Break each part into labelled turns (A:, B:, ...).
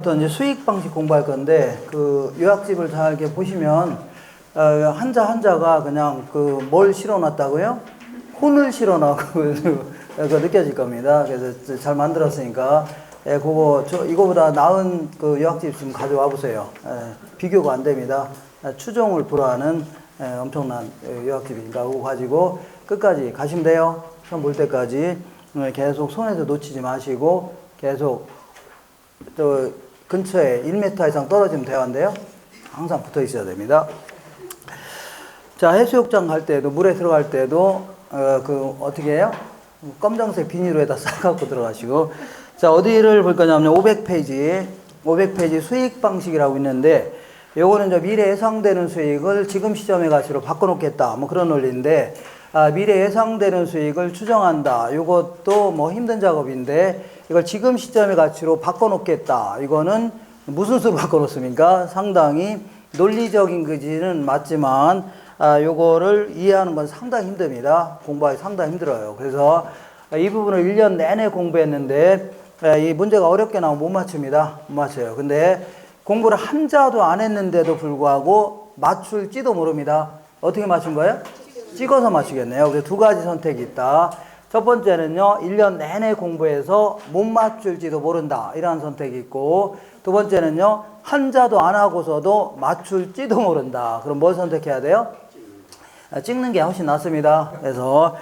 A: 이제 수익 방식 공부할 건데 그 요약집을 잘 이렇게 보시면 한자 한자가 그냥 그 뭘 실어놨다고요? 혼을 실어놨고 그 느껴질 겁니다. 그래서 잘 만들었으니까 그거 이거보다 나은 그 요약집 좀 가져와 보세요. 비교가 안 됩니다. 추종을 불허하는 엄청난 요약집이니까 그거 가지고 끝까지 가시면 돼요. 시험 볼 때까지 계속 손에서 놓치지 마시고 계속 또 근처에 1m 이상 떨어지면 대화인데요. 항상 붙어 있어야 됩니다. 자, 해수욕장 갈 때도, 물에 들어갈 때도, 어떻게 해요? 검정색 비닐로에다 싸갖고 들어가시고. 자, 어디를 볼 거냐면 500페이지 수익 방식이라고 있는데, 요거는 이제 미래 예상되는 수익을 지금 시점의 가치로 바꿔놓겠다. 뭐 그런 논리인데, 미래 예상되는 수익을 추정한다. 요것도 뭐 힘든 작업인데, 이걸 지금 시점의 가치로 바꿔놓겠다. 이거는 무슨 수로 바꿔놓습니까? 상당히 논리적인 거지는 맞지만, 요거를 이해하는 건 상당히 힘듭니다. 공부하기 상당히 힘들어요. 그래서 이 부분을 1년 내내 공부했는데, 이 문제가 어렵게 나오면 못 맞춥니다. 못 맞춰요. 근데 공부를 한자도 안 했는데도 불구하고 맞출지도 모릅니다. 어떻게 맞춘 거예요? 찍어서 맞추겠네요. 그래서 두 가지 선택이 있다. 첫 번째는요, 1년 내내 공부해서 못 맞출지도 모른다. 이런 선택이 있고, 두 번째는요, 한자도 안 하고서도 맞출지도 모른다. 그럼 뭘 선택해야 돼요? 찍는 게 훨씬 낫습니다. 그래서,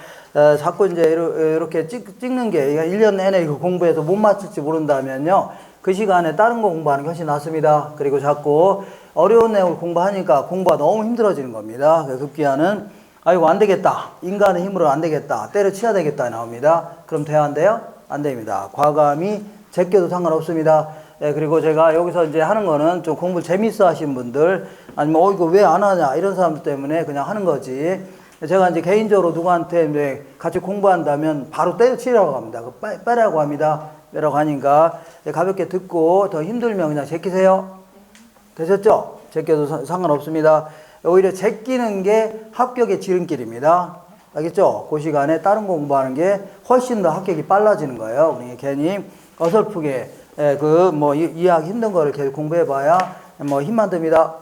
A: 자꾸 이제 이렇게 찍는 게, 1년 내내 이거 공부해서 못 맞출지 모른다면요, 그 시간에 다른 거 공부하는 게 훨씬 낫습니다. 그리고 자꾸 어려운 내용을 공부하니까 공부가 너무 힘들어지는 겁니다. 급기야는 아이고 안 되겠다. 인간의 힘으로 안 되겠다. 때려치워야 되겠다 나옵니다. 그럼 돼야 안 돼요? 안 됩니다. 과감히 제껴도 상관없습니다. 그리고 제가 여기서 이제 하는 거는 좀 공부 재밌어 하신 분들 아니면 이거 왜 안 하냐 이런 사람들 때문에 그냥 하는 거지. 제가 이제 개인적으로 누구한테 이제 같이 공부한다면 바로 때려치라고 합니다. 빼라고 합니다. 빼라고 하니까 가볍게 듣고 더 힘들면 그냥 제끼세요. 되셨죠? 제껴도 상관없습니다. 오히려 제끼는 게 합격의 지름길입니다. 알겠죠? 그 시간에 다른 거 공부하는 게 훨씬 더 합격이 빨라지는 거예요. 그러니까 괜히 어설프게 이해하기 힘든 거를 계속 공부해봐야 힘만 듭니다.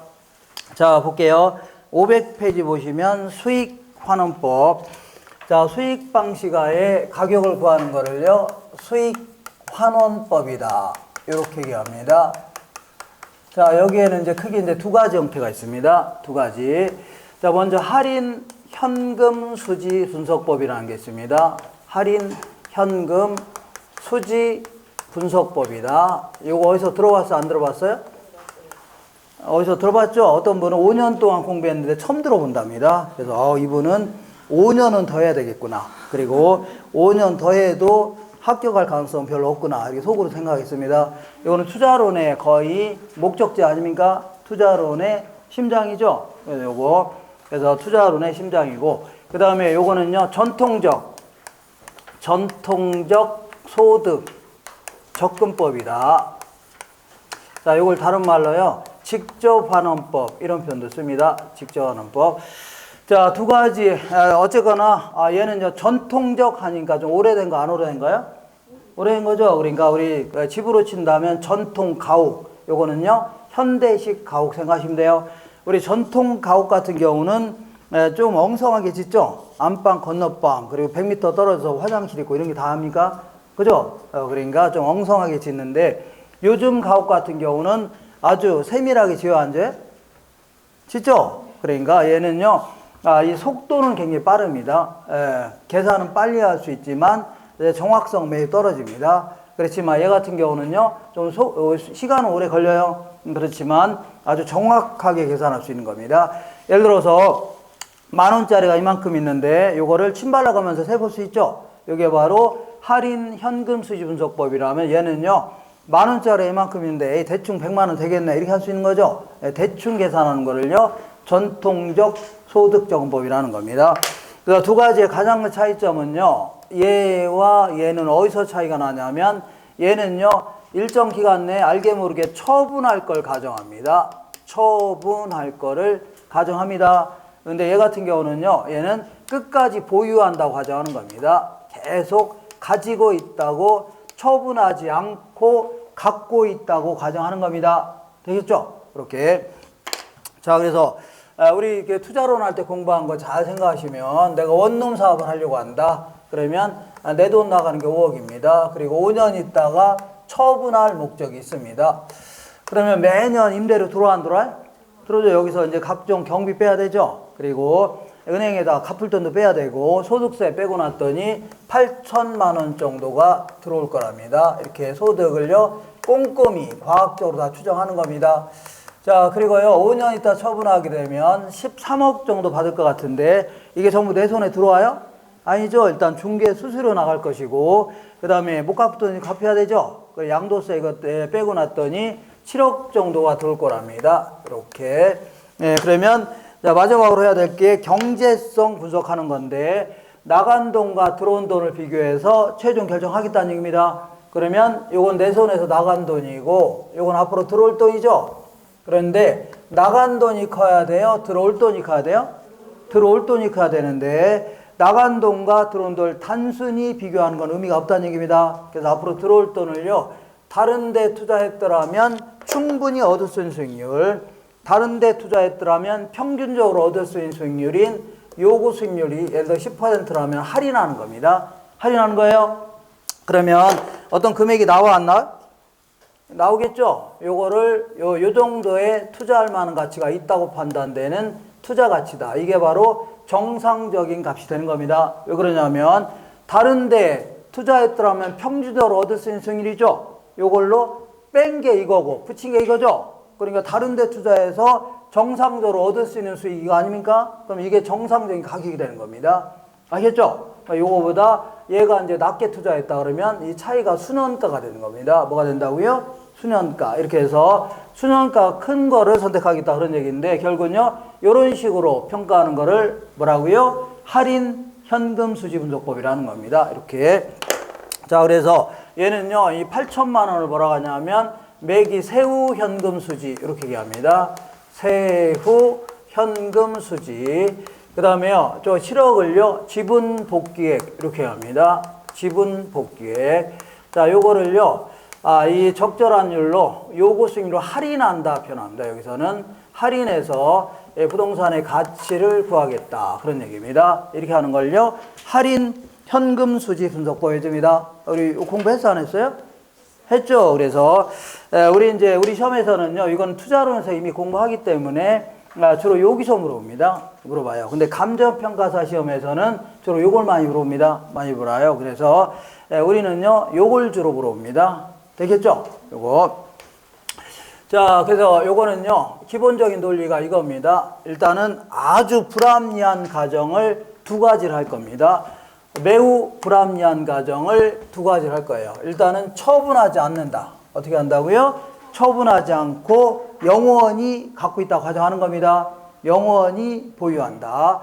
A: 자, 볼게요. 500페이지 보시면 수익 환원법. 자, 수익 방식하에 가격을 구하는 거를요, 수익 환원법이다. 이렇게 얘기합니다. 자, 여기에는 이제 크게 이제 두 가지 형태가 있습니다. 두 가지. 자, 먼저 할인 현금 수지 분석법이라는 게 있습니다. 할인 현금 수지 분석법이다. 이거 어디서 들어봤어? 안 들어봤어요? 어디서 들어봤죠? 어떤 분은 5년 동안 공부했는데 처음 들어본답니다. 그래서 이분은 5년은 더 해야 되겠구나. 그리고 5년 더 해도 합격할 가능성은 별로 없구나. 이렇게 속으로 생각했습니다. 이거는 투자론의 거의 목적지 아닙니까? 투자론의 심장이죠. 그래서 투자론의 심장이고, 그 다음에 요거는요, 전통적 소득 접근법이다. 자, 요걸 다른 말로요, 직접 환원법, 이런 표현도 씁니다. 직접 환원법. 자, 두 가지, 어쨌거나, 얘는요, 전통적 하니까 좀 오래된 거 안 오래된가요? 오래된 거죠. 그러니까 우리 집으로 친다면 전통 가옥, 요거는요, 현대식 가옥 생각하시면 돼요. 우리 전통 가옥 같은 경우는 좀 엉성하게 짓죠. 안방, 건너방, 그리고 100m 떨어져서 화장실 있고 이런 게 다 합니까? 그죠? 그러니까 좀 엉성하게 짓는데, 요즘 가옥 같은 경우는 아주 세밀하게 지어 앉아요. 짓죠? 그러니까 얘는요, 이 속도는 굉장히 빠릅니다. 계산은 빨리 할 수 있지만 정확성 매우 떨어집니다. 그렇지만 얘 같은 경우는요, 좀 시간은 오래 걸려요. 그렇지만 아주 정확하게 계산할 수 있는 겁니다. 예를 들어서 10,000원짜리가 이만큼 있는데 요거를 침발라가면서 세볼 수 있죠. 이게 바로 할인 현금 수지 분석법이라면 얘는요, 10,000원짜리 이만큼 있는데 대충 100만원 되겠네 이렇게 할 수 있는 거죠. 대충 계산하는 거를요, 전통적 소득적응법이라는 겁니다. 그래서 두 가지의 가장 큰 차이점은요, 얘와 얘는 어디서 차이가 나냐면, 얘는요, 일정 기간 내에 알게 모르게 처분할 걸 가정합니다. 처분할 거를 가정합니다. 근데 얘 같은 경우는요, 얘는 끝까지 보유한다고 가정하는 겁니다. 계속 가지고 있다고 처분하지 않고 갖고 있다고 가정하는 겁니다. 되겠죠? 그렇게. 자, 그래서 우리 투자론 할 때 공부한 거 잘 생각하시면 내가 원룸 사업을 하려고 한다. 그러면 내 돈 나가는 게 5억입니다. 그리고 5년 있다가 처분할 목적이 있습니다. 그러면 매년 임대료 들어와 안 들어와요? 들어오죠. 여기서 이제 각종 경비 빼야 되죠. 그리고 은행에다 갚을 돈도 빼야 되고 소득세 빼고 났더니 8천만 원 정도가 들어올 거랍니다. 이렇게 소득을요 꼼꼼히 과학적으로 다 추정하는 겁니다. 자, 그리고요 5년 있다 처분하게 되면 13억 정도 받을 것 같은데 이게 전부 내 손에 들어와요? 아니죠. 일단 중개 수수료 나갈 것이고 그 다음에 못 갚을 돈 갚아야 되죠. 양도세 이것 빼고 났더니 7억 정도가 들어올 거랍니다. 이렇게. 네, 그러면 자, 마지막으로 해야 될 게 경제성 분석하는 건데 나간 돈과 들어온 돈을 비교해서 최종 결정하겠다는 얘기입니다. 그러면 요건 내 손에서 나간 돈이고 요건 앞으로 들어올 돈이죠. 그런데 나간 돈이 커야 돼요? 들어올 돈이 커야 돼요? 들어올 돈이 커야 되는데 나간 돈과 들어온 돈을 단순히 비교하는 건 의미가 없다는 얘기입니다. 그래서 앞으로 들어올 돈을요 다른 데 투자했더라면 충분히 얻을 수 있는 수익률, 다른 데 투자했더라면 평균적으로 얻을 수 있는 수익률인 요구 수익률이 예를 들어 10%라면 할인하는 겁니다. 할인하는 거예요. 그러면 어떤 금액이 나와 안 나와요? 나오겠죠. 요거를 요 정도의 투자할 만한 가치가 있다고 판단되는 투자 가치다. 이게 바로 정상적인 값이 되는 겁니다. 왜 그러냐면 다른 데 투자했더라면 평균적으로 얻을 수 있는 수익률이죠. 요걸로 뺀 게 이거고 붙인 게 이거죠. 그러니까 다른 데 투자해서 정상적으로 얻을 수 있는 수익 이거 아닙니까? 그럼 이게 정상적인 가격이 되는 겁니다. 알겠죠? 그러니까 요거보다 얘가 이제 낮게 투자했다 그러면 이 차이가 순원가가 되는 겁니다. 뭐가 된다고요? 순원가. 이렇게 해서 순원가 큰 거를 선택하겠다 그런 얘기인데 결국은요 이런 식으로 평가하는 거를 뭐라고요? 할인 현금 수지 분석법이라는 겁니다. 이렇게. 자, 그래서 얘는요 이 8천만 원을 뭐라고 하냐면 매기 세후 현금 수지 이렇게 얘기합니다. 세후 현금 수지. 그 다음에요 저 7억을요 지분 복귀액 이렇게 합니다. 지분 복귀액. 자, 요거를요 이 적절한 율로 요구 수익률로 할인한다 표현합니다. 여기서는 할인해서 부동산의 가치를 구하겠다 그런 얘기입니다. 이렇게 하는 걸요 할인 현금 수지 분석 보여줍니다. 우리 공부했어 안 했어요? 했죠. 그래서 우리 시험에서는요 이건 투자론에서 이미 공부하기 때문에 주로 여기서 물어봅니다. 물어봐요. 근데 감정평가사 시험에서는 주로 요걸 많이 물어봅니다. 많이 물어요. 그래서 우리는요 요걸 주로 물어봅니다. 되겠죠? 요거. 자, 그래서 요거는요 기본적인 논리가 이겁니다. 일단은 아주 불합리한 가정을 두 가지를 할 겁니다. 매우 불합리한 가정을 두 가지를 할 거예요. 일단은 처분하지 않는다. 어떻게 한다고요? 처분하지 않고 영원히 갖고 있다고 가정하는 겁니다. 영원히 보유한다.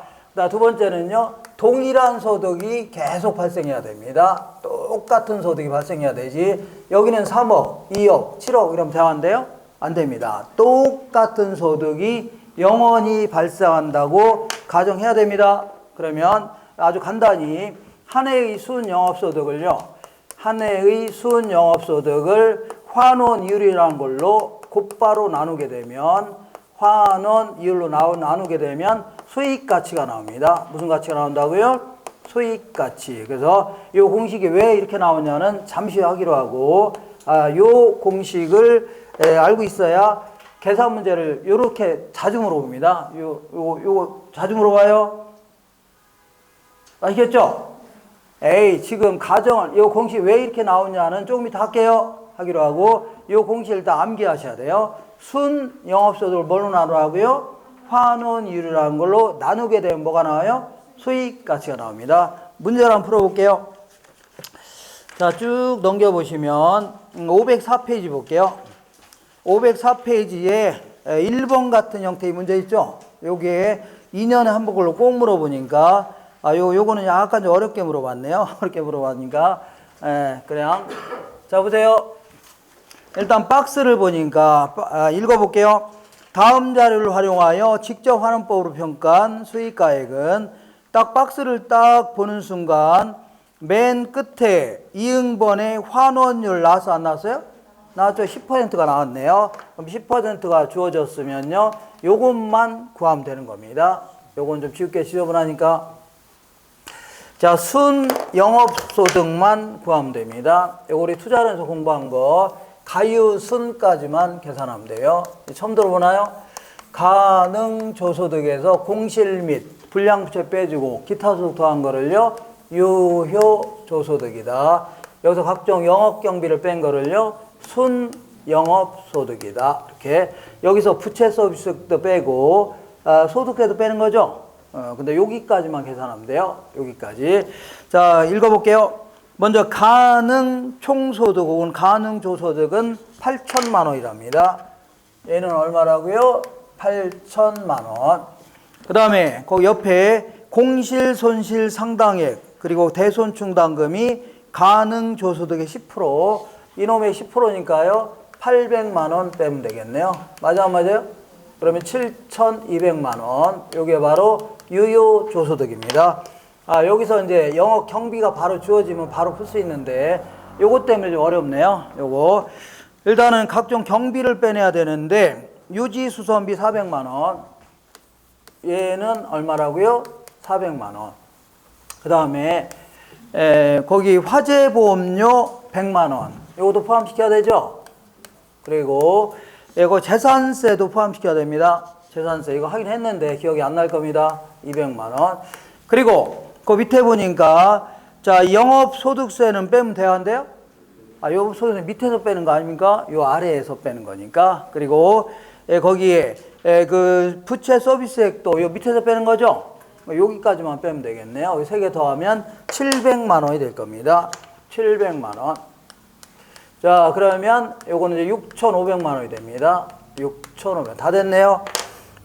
A: 두 번째는요 동일한 소득이 계속 발생해야 됩니다. 똑같은 소득이 발생해야 되지. 여기는 3억, 2억, 7억 이러면 대화한대요? 안 됩니다. 똑같은 소득이 영원히 발생한다고 가정해야 됩니다. 그러면 아주 간단히 한 해의 순영업소득을요. 한 해의 순영업소득을 환원이율이라는 걸로 곧바로 나누게 되면 환원이율로 나누게 되면 수익가치가 나옵니다. 무슨 가치가 나온다고요? 수익가치. 그래서 이 공식이 왜 이렇게 나오냐는 잠시 하기로 하고 이 공식을 알고 있어야 계산 문제를 이렇게 자주 물어봅니다. 요거 자주 물어봐요. 아시겠죠? 지금 가정을 이 공식 왜 이렇게 나오냐는 조금 이따 할게요. 하기로 하고 이 공식을 일단 암기하셔야 돼요. 순 영업소득을 뭘로 나누라고요? 환원이율이라는 걸로 나누게 되면 뭐가 나와요? 수익가치가 나옵니다. 문제를 한번 풀어볼게요. 자, 쭉 넘겨보시면 504페이지 볼게요. 504페이지에 1번 같은 형태의 문제 있죠? 요게 2년에 한 번꼴로 꼭 물어보니까 요거는 약간 좀 어렵게 물어봤네요. 어렵게 물어봤으니까 그냥 자 보세요. 일단 박스를 보니까 읽어볼게요. 다음 자료를 활용하여 직접 환원법으로 평가한 수익가액은 딱 박스를 딱 보는 순간 맨 끝에 이응번의 환원율 나왔어 안 나왔어요? 나왔죠? 10%가 나왔네요. 그럼 10%가 주어졌으면요. 요것만 구하면 되는 겁니다. 요건 좀 쉽게 지저분하니까. 자, 순 영업소득만 구하면 됩니다. 요거 우리 투자론에서 공부한 거 가유순까지만 계산하면 돼요. 처음 들어보나요? 가능조소득에서 공실 및 불량부채 빼주고 기타 소득 더한 거를요. 유효조소득이다. 여기서 각종 영업경비를 뺀 거를요. 순영업소득이다. 이렇게 여기서 부채 서비스도 빼고 소득세도 빼는 거죠. 근데 여기까지만 계산하면 돼요. 여기까지. 자, 읽어볼게요. 먼저 가능 총소득 혹은 가능 조소득은 8천만 원이랍니다. 얘는 얼마라고요? 8천만 원. 그 다음에 거기 옆에 공실 손실 상당액 그리고 대손충당금이 가능 조소득의 10% 이놈의 10%니까요. 800만 원 빼면 되겠네요. 맞아 안 맞아요? 그러면 7,200만 원. 요게 바로 유효 조소득입니다. 여기서 이제 영업 경비가 바로 주어지면 바로 풀 수 있는데 요것 때문에 좀 어렵네요. 요거 일단은 각종 경비를 빼내야 되는데 유지 수선비 400만 원. 얘는 얼마라고요? 400만 원. 그 다음에 거기 화재보험료 100만 원. 요것도 포함시켜야 되죠? 그리고 이거 재산세도 포함시켜야 됩니다. 재산세 이거 하긴 했는데 기억이 안 날 겁니다. 200만 원. 그리고 그 밑에 보니까 자 영업소득세는 빼면 돼야 한대요. 영업소득세 밑에서 빼는 거 아닙니까? 요 아래에서 빼는 거니까. 그리고 거기에 그 부채 서비스액도 요 밑에서 빼는 거죠. 여기까지만 빼면 되겠네요. 세 개 더하면 700만 원이 될 겁니다. 700만 원. 자, 그러면 요거는 이제 6,500만 원이 됩니다. 6,500. 다 됐네요.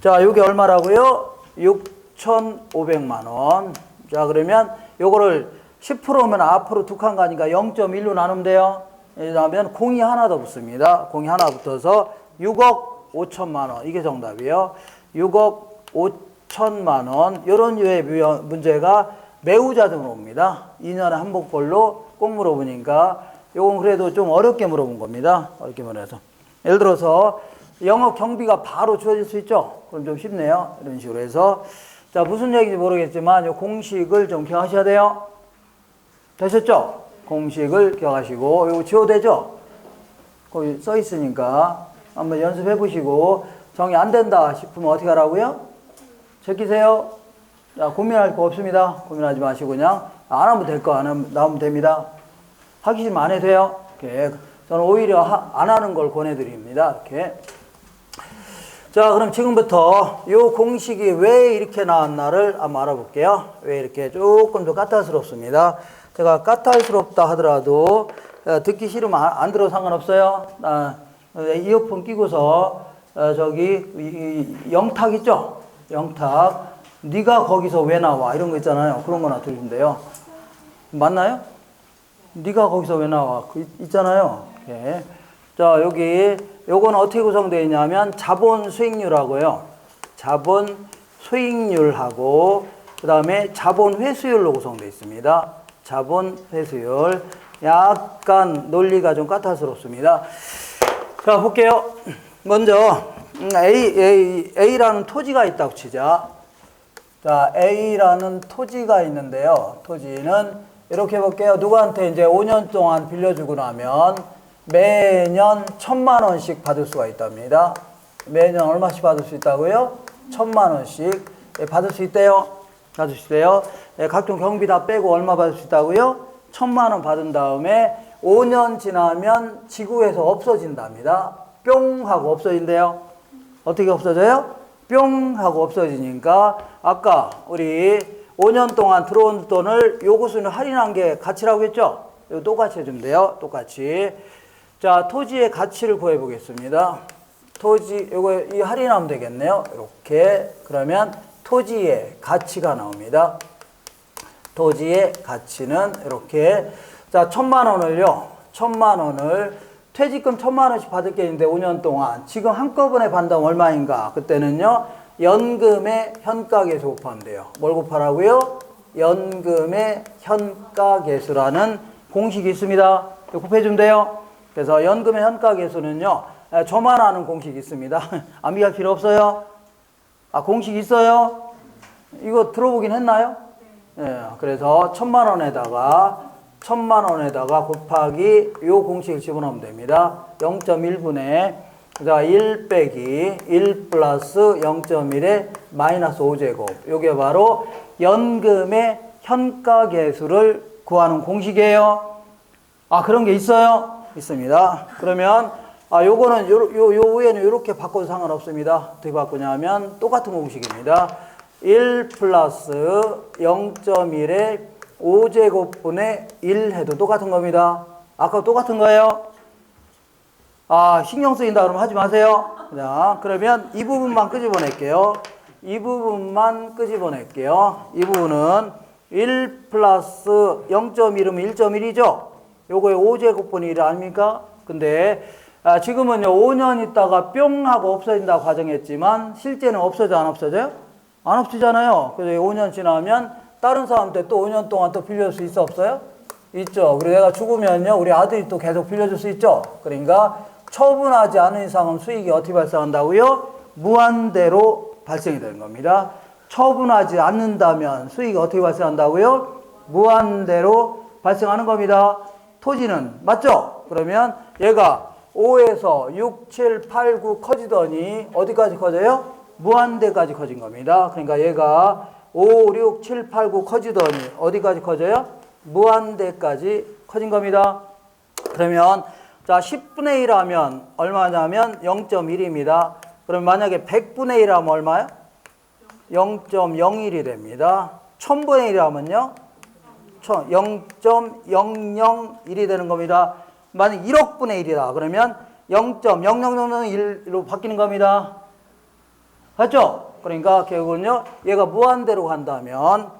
A: 자, 요게 얼마라고요? 6,500만 원. 자, 그러면 요거를 10%면 앞으로 두 칸 가니까 0.1로 나누면 돼요. 그러면 공이 하나 더 붙습니다. 공이 하나 붙어서 6억 5천만 원. 이게 정답이에요. 6억 5천만 원. 이런 유의 문제가 매우 자주 물어봅니다. 2년에 한 번꼴로 꼭 물어보니까 요건 그래도 좀 어렵게 물어본 겁니다. 어렵게 물어서. 예를 들어서 영업 경비가 바로 주어질 수 있죠. 그럼 좀 쉽네요. 이런 식으로 해서. 자, 무슨 얘기인지 모르겠지만 요 공식을 좀 기억하셔야 돼요. 되셨죠? 공식을 기억하시고 요거 지워되죠? 거기 써 있으니까 한번 연습해 보시고 정리 안 된다 싶으면 어떻게 하라고요? 제끼세요. 자, 고민할 거 없습니다. 고민하지 마시고 그냥 안 하면 될 거 안 하면 나오면 됩니다. 하기 싫으면 안 해도 돼요. 이렇게. 저는 오히려 안 하는 걸 권해드립니다. 이렇게. 자, 그럼 지금부터 이 공식이 왜 이렇게 나왔나를 한번 알아볼게요. 왜 이렇게 조금 더 까탈스럽습니다. 제가 까탈스럽다 하더라도 듣기 싫으면 안 들어도 상관없어요. 이어폰 끼고서 저기 영탁 있죠? 영탁. 네가 거기서 왜 나와? 이런 거 있잖아요. 그런 거나 들으면 돼요. 맞나요? 네가 거기서 왜 나와? 있잖아요. 이렇게. 자, 여기 요거는 어떻게 구성되어 있냐면 자본 수익률하고요. 자본 수익률하고 그다음에 자본 회수율로 구성되어 있습니다. 자본 회수율. 약간 논리가 좀 까탈스럽습니다. 자, 볼게요. 먼저 A라는 토지가 있다고 치자. 자, A라는 토지가 있는데요. 토지는 이렇게 볼게요. 누구한테 이제 5년 동안 빌려주고 나면 매년 1,000만 원씩 받을 수가 있답니다. 매년 얼마씩 받을 수 있다고요? 1,000만 원씩 받을 수 있대요. 받을 수 있대요. 각종 경비 다 빼고 얼마 받을 수 있다고요? 1,000만 원 받은 다음에 5년 지나면 지구에서 없어진답니다. 뿅 하고 없어진대요. 어떻게 없어져요? 뿅 하고 없어지니까 아까 우리 5년 동안 들어온 돈을 요구수는 할인한 게 가치라고 했죠? 이거 똑같이 해주면 돼요. 똑같이. 자, 토지의 가치를 구해 보겠습니다. 토지, 요거 이 할인하면 되겠네요. 이렇게. 그러면 토지의 가치가 나옵니다. 토지의 가치는 이렇게. 자, 1,000만 원을요. 1,000만 원을 퇴직금 1,000만 원씩 받을 게 있는데 5년 동안 지금 한꺼번에 받는다면 얼마인가? 그때는요. 연금의 현가계수 곱하면 돼요. 뭘 곱하라고요? 연금의 현가계수라는 공식이 있습니다. 이거 곱해주면 돼요. 그래서 연금의 현가계수는요, 저만 아는 공식이 있습니다. 암기할 필요 없어요? 아, 공식 있어요? 이거 들어보긴 했나요? 네. 그래서 1,000만 원에다가 곱하기 요 공식을 집어넣으면 됩니다. 0.1분의 자, 1 빼기 1 플러스 0.1의 마이너스 5제곱. 요게 바로 연금의 현가계수를 구하는 공식이에요. 아, 그런 게 있어요? 있습니다. 그러면 요거는 요 위에는 이렇게 바꿔도 상관없습니다. 어떻게 바꾸냐면 똑같은 공식입니다. 1 플러스 0.1의 5제곱분의 1 해도 똑같은 겁니다. 아까 똑같은 거예요? 아, 신경 쓰인다 그러면 하지 마세요. 자, 그러면 이 부분만 끄집어낼게요. 이 부분만 끄집어낼게요. 이 부분은 1 플러스 0.1이면 1.1이죠? 요거의 5제곱분의 1 아닙니까? 근데 지금은요 5년 있다가 뿅 하고 없어진다고 가정했지만 실제는 없어져 안 없어져요? 안 없어지잖아요. 그래서 5년 지나면 다른 사람한테 또 5년 동안 또 빌려줄 수 있어 없어요? 있죠. 그리고 내가 죽으면요 우리 아들이 또 계속 빌려줄 수 있죠. 그러니까 처분하지 않은 이상은 수익이 어떻게 발생한다고요? 무한대로 발생이 되는 겁니다. 처분하지 않는다면 수익이 어떻게 발생한다고요? 무한대로 발생하는 겁니다. 토지는 맞죠? 그러면 얘가 5에서 6, 7, 8, 9 커지더니 어디까지 커져요? 무한대까지 커진 겁니다. 그러니까 얘가 5, 6, 7, 8, 9 커지더니 어디까지 커져요? 무한대까지 커진 겁니다. 그러면 자 10분의 1 하면 얼마냐면 0.1입니다. 그럼 만약에 100분의 1 하면 얼마요? 0.01이 됩니다. 1000분의 1 하면요? 0.001이 되는 겁니다. 만약 1억분의 1이다. 그러면 0.0001로 바뀌는 겁니다. 맞죠? 그러니까 결국은요, 얘가 무한대로 간다면,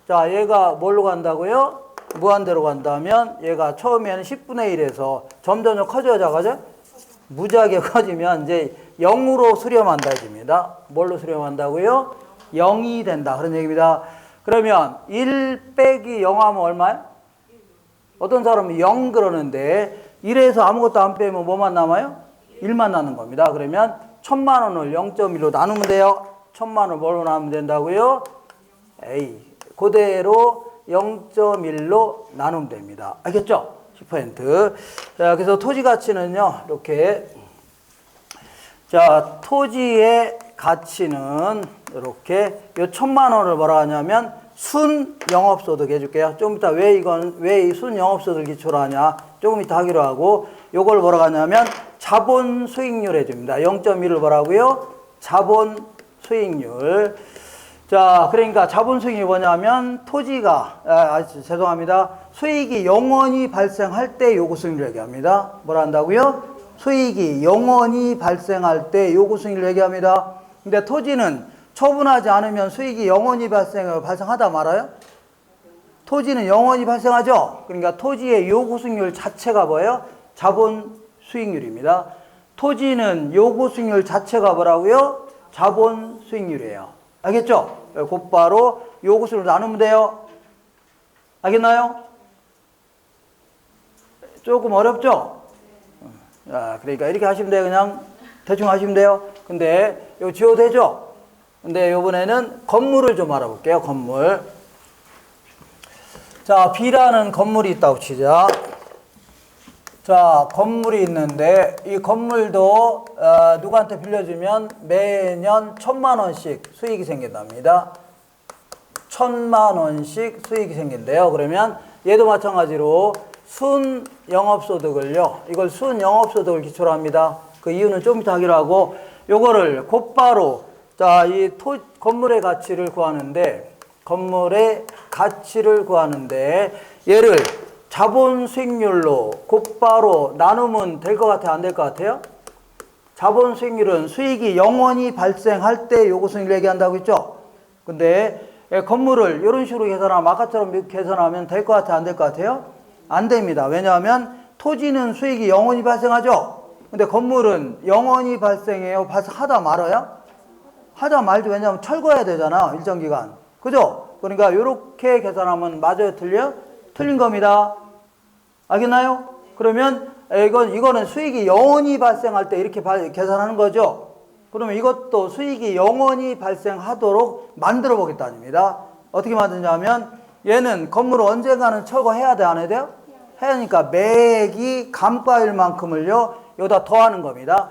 A: 자, 얘가 뭘로 간다고요? 무한대로 간다면, 얘가 처음에는 10분의 1에서 점점 커져야 작아져? 무지하게 커지면 이제 0으로 수렴한다 해줍니다. 뭘로 수렴한다고요? 0이 된다. 그런 얘기입니다. 그러면 1 빼기 0 하면 얼마요? 어떤 사람은 0 그러는데 1에서 아무것도 안 빼면 뭐만 남아요? 1만 남는 겁니다. 그러면 1,000만 원을 0.1로 나누면 돼요. 1,000만 원 뭘로 나누면 된다고요? 그대로 0.1로 나누면 됩니다. 알겠죠? 10%. 자, 그래서 토지 가치는요, 이렇게. 자, 토지의 가치는 이렇게 요 1,000만 원을 뭐라 하냐면 순 영업소득 해줄게요. 좀 이따 왜 이 순 영업소득을 기초로 하냐 조금 이따 하기로 하고 요걸 뭐라고 하냐면 자본 수익률 해줍니다. 0.1을 뭐라고요? 자본 수익률. 자, 그러니까 자본 수익률이 뭐냐면 토지가 죄송합니다. 수익이 영원히 발생할 때 요구 수익률 얘기합니다. 뭐라 한다고요? 수익이 영원히 발생할 때 요구 수익률 얘기합니다. 근데 토지는 처분하지 않으면 수익이 영원히 발생하다 말아요? 토지는 영원히 발생하죠? 그러니까 토지의 요구 수익률 자체가 뭐예요? 자본 수익률입니다. 토지는 요구 수익률 자체가 뭐라고요? 자본 수익률이에요. 알겠죠? 곧바로 요구 수익률 나누면 돼요. 알겠나요? 조금 어렵죠? 자, 그러니까 이렇게 하시면 돼요. 그냥 대충 하시면 돼요. 근데 이거 지워도 되죠? 근데 이번에는 건물을 좀 알아볼게요. 건물. 자, B라는 건물이 있다고 치자. 자, 건물이 있는데 이 건물도 누구한테 빌려주면 매년 1,000만 원씩 수익이 생긴답니다. 1,000만 원씩 수익이 생긴대요. 그러면 얘도 마찬가지로 순 영업소득을요. 이걸 순 영업소득을 기초로 합니다. 그 이유는 좀 이따 하기로 하고 요거를 곧바로 자, 이 건물의 가치를 구하는데 얘를 자본 수익률로 곧바로 나누면 될 것 같아요? 안 될 것 같아요? 자본 수익률은 수익이 영원히 발생할 때 요구 수익률 얘기한다고 했죠? 근데 건물을 이런 식으로 계산하면 아까처럼 계산하면 될 것 같아요? 안 될 것 같아요? 안 됩니다. 왜냐하면 토지는 수익이 영원히 발생하죠? 근데 건물은 영원히 발생해요? 발생하다 말아요? 하다 말죠. 왜냐하면 철거해야 되잖아. 일정 기간. 그죠? 그러니까 이렇게 계산하면 맞아요? 틀려요? 틀린 겁니다. 알겠나요? 그러면 이거는 수익이 영원히 발생할 때 이렇게 계산하는 거죠. 그러면 이것도 수익이 영원히 발생하도록 만들어 보겠다입니다. 어떻게 만드냐면 얘는 건물을 언젠가는 철거해야 돼, 안 해야 돼요? 해야 하니까 매액이 감가율만큼을요 여기다 더하는 겁니다.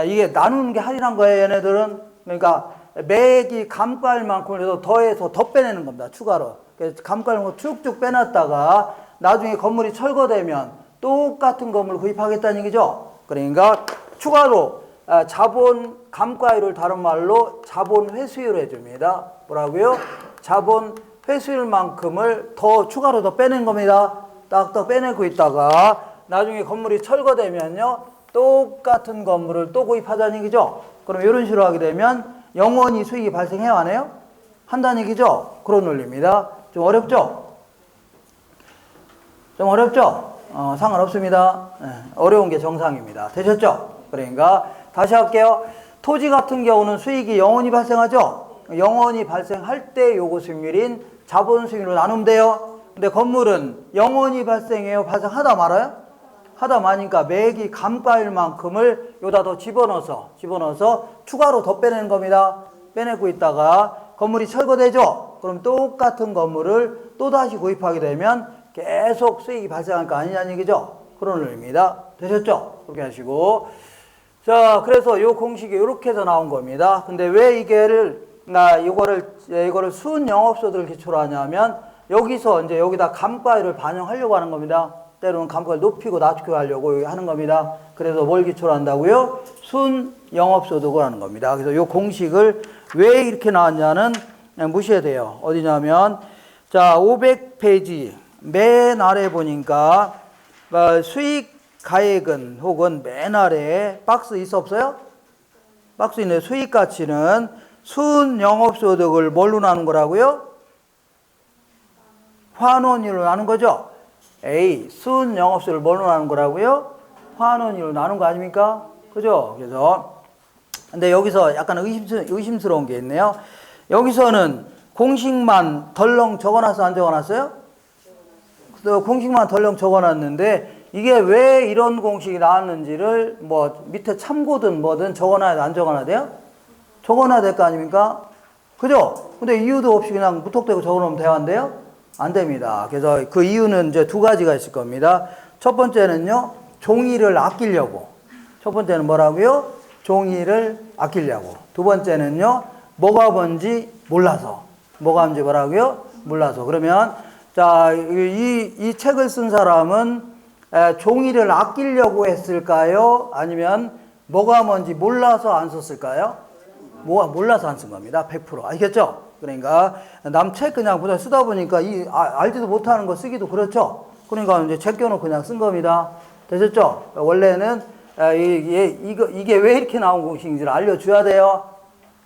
A: 이게 나누는 게 할인한 거예요, 얘네들은. 그러니까 매액이 감가율만큼을 더해서 더 빼내는 겁니다, 추가로. 그래서 감가율을 쭉쭉 빼놨다가 나중에 건물이 철거되면 똑같은 건물을 구입하겠다는 얘기죠. 그러니까 추가로 자본 감가율을 다른 말로 자본 회수율을 해줍니다. 뭐라고요? 자본 회수율만큼을 더 추가로 더 빼낸 겁니다. 딱 더 빼내고 있다가 나중에 건물이 철거되면요 똑같은 건물을 또 구입하자는 얘기죠. 그럼 이런 식으로 하게 되면 영원히 수익이 발생해요, 안 해요? 한다는 얘기죠. 그런 논리입니다. 좀 어렵죠? 좀 어렵죠? 상관없습니다. 어려운 게 정상입니다. 되셨죠? 그러니까 다시 할게요. 토지 같은 경우는 수익이 영원히 발생하죠? 영원히 발생할 때 요구 수익률인 자본 수익률로 나누면 돼요. 근데 건물은 영원히 발생해요? 발생하다 말아요? 하다 마니까 매액이 감가율만큼을 여기다 더 집어넣어서 추가로 더 빼내는 겁니다. 빼내고 있다가 건물이 철거되죠? 그럼 똑같은 건물을 또다시 구입하게 되면 계속 수익이 발생할 거 아니냐는 얘기죠? 그런 의미입니다. 되셨죠? 그렇게 하시고. 자, 그래서 요 공식이 이렇게 해서 나온 겁니다. 근데 왜 이거를 순영업소득을 기초로 하냐면 여기서 이제 여기다 감가율을 반영하려고 하는 겁니다. 때로는 감가를 높이고 낮추고 하려고 하는 겁니다. 그래서 뭘 기초로 한다고요? 순영업소득을 하는 겁니다. 그래서 이 공식을 왜 이렇게 나왔냐는 무시해야 돼요. 어디냐면 자 500페이지 맨 아래 보니까 수익 가액은 혹은 맨 아래에 박스 있어 없어요? 박스 있네. 수익 가치는 순영업소득을 뭘로 나눈 거라고요? 환원율로 나눈 거죠? A, 순영업소득을 뭘로 나눈 거라고요? 환원율로 나눈 거 아닙니까? 그죠? 그래서 근데 여기서 약간 의심스러운 게 있네요. 여기서는 공식만 덜렁 적어놨어, 안 적어놨어요? 그래서 공식만 덜렁 적어놨는데 이게 왜 이런 공식이 나왔는지를 뭐 밑에 참고든 뭐든 적어놔야 돼, 안 적어놔야 돼요? 적어놔야 될 거 아닙니까? 그죠? 근데 이유도 없이 그냥 무턱대고 적어놓으면 대화인데요? 안 됩니다. 그래서 그 이유는 이제 두 가지가 있을 겁니다. 첫 번째는요, 종이를 아끼려고. 첫 번째는 뭐라고요? 종이를 아끼려고. 두 번째는요, 뭐가 뭔지 몰라서. 뭐가 뭔지 뭐라고요? 몰라서. 그러면, 자, 이 책을 쓴 사람은 종이를 아끼려고 했을까요? 아니면 뭐가 뭔지 몰라서 안 썼을까요? 뭐가 몰라서 안 쓴 겁니다. 100%. 알겠죠? 그러니까 남 책 그냥 보다 쓰다 보니까 알지도 못하는 거 쓰기도 그렇죠. 그러니까 이제 제껴놓고 그냥 쓴 겁니다. 되셨죠? 원래는 이게 왜 이렇게 나온 공식인지를 알려줘야 돼요.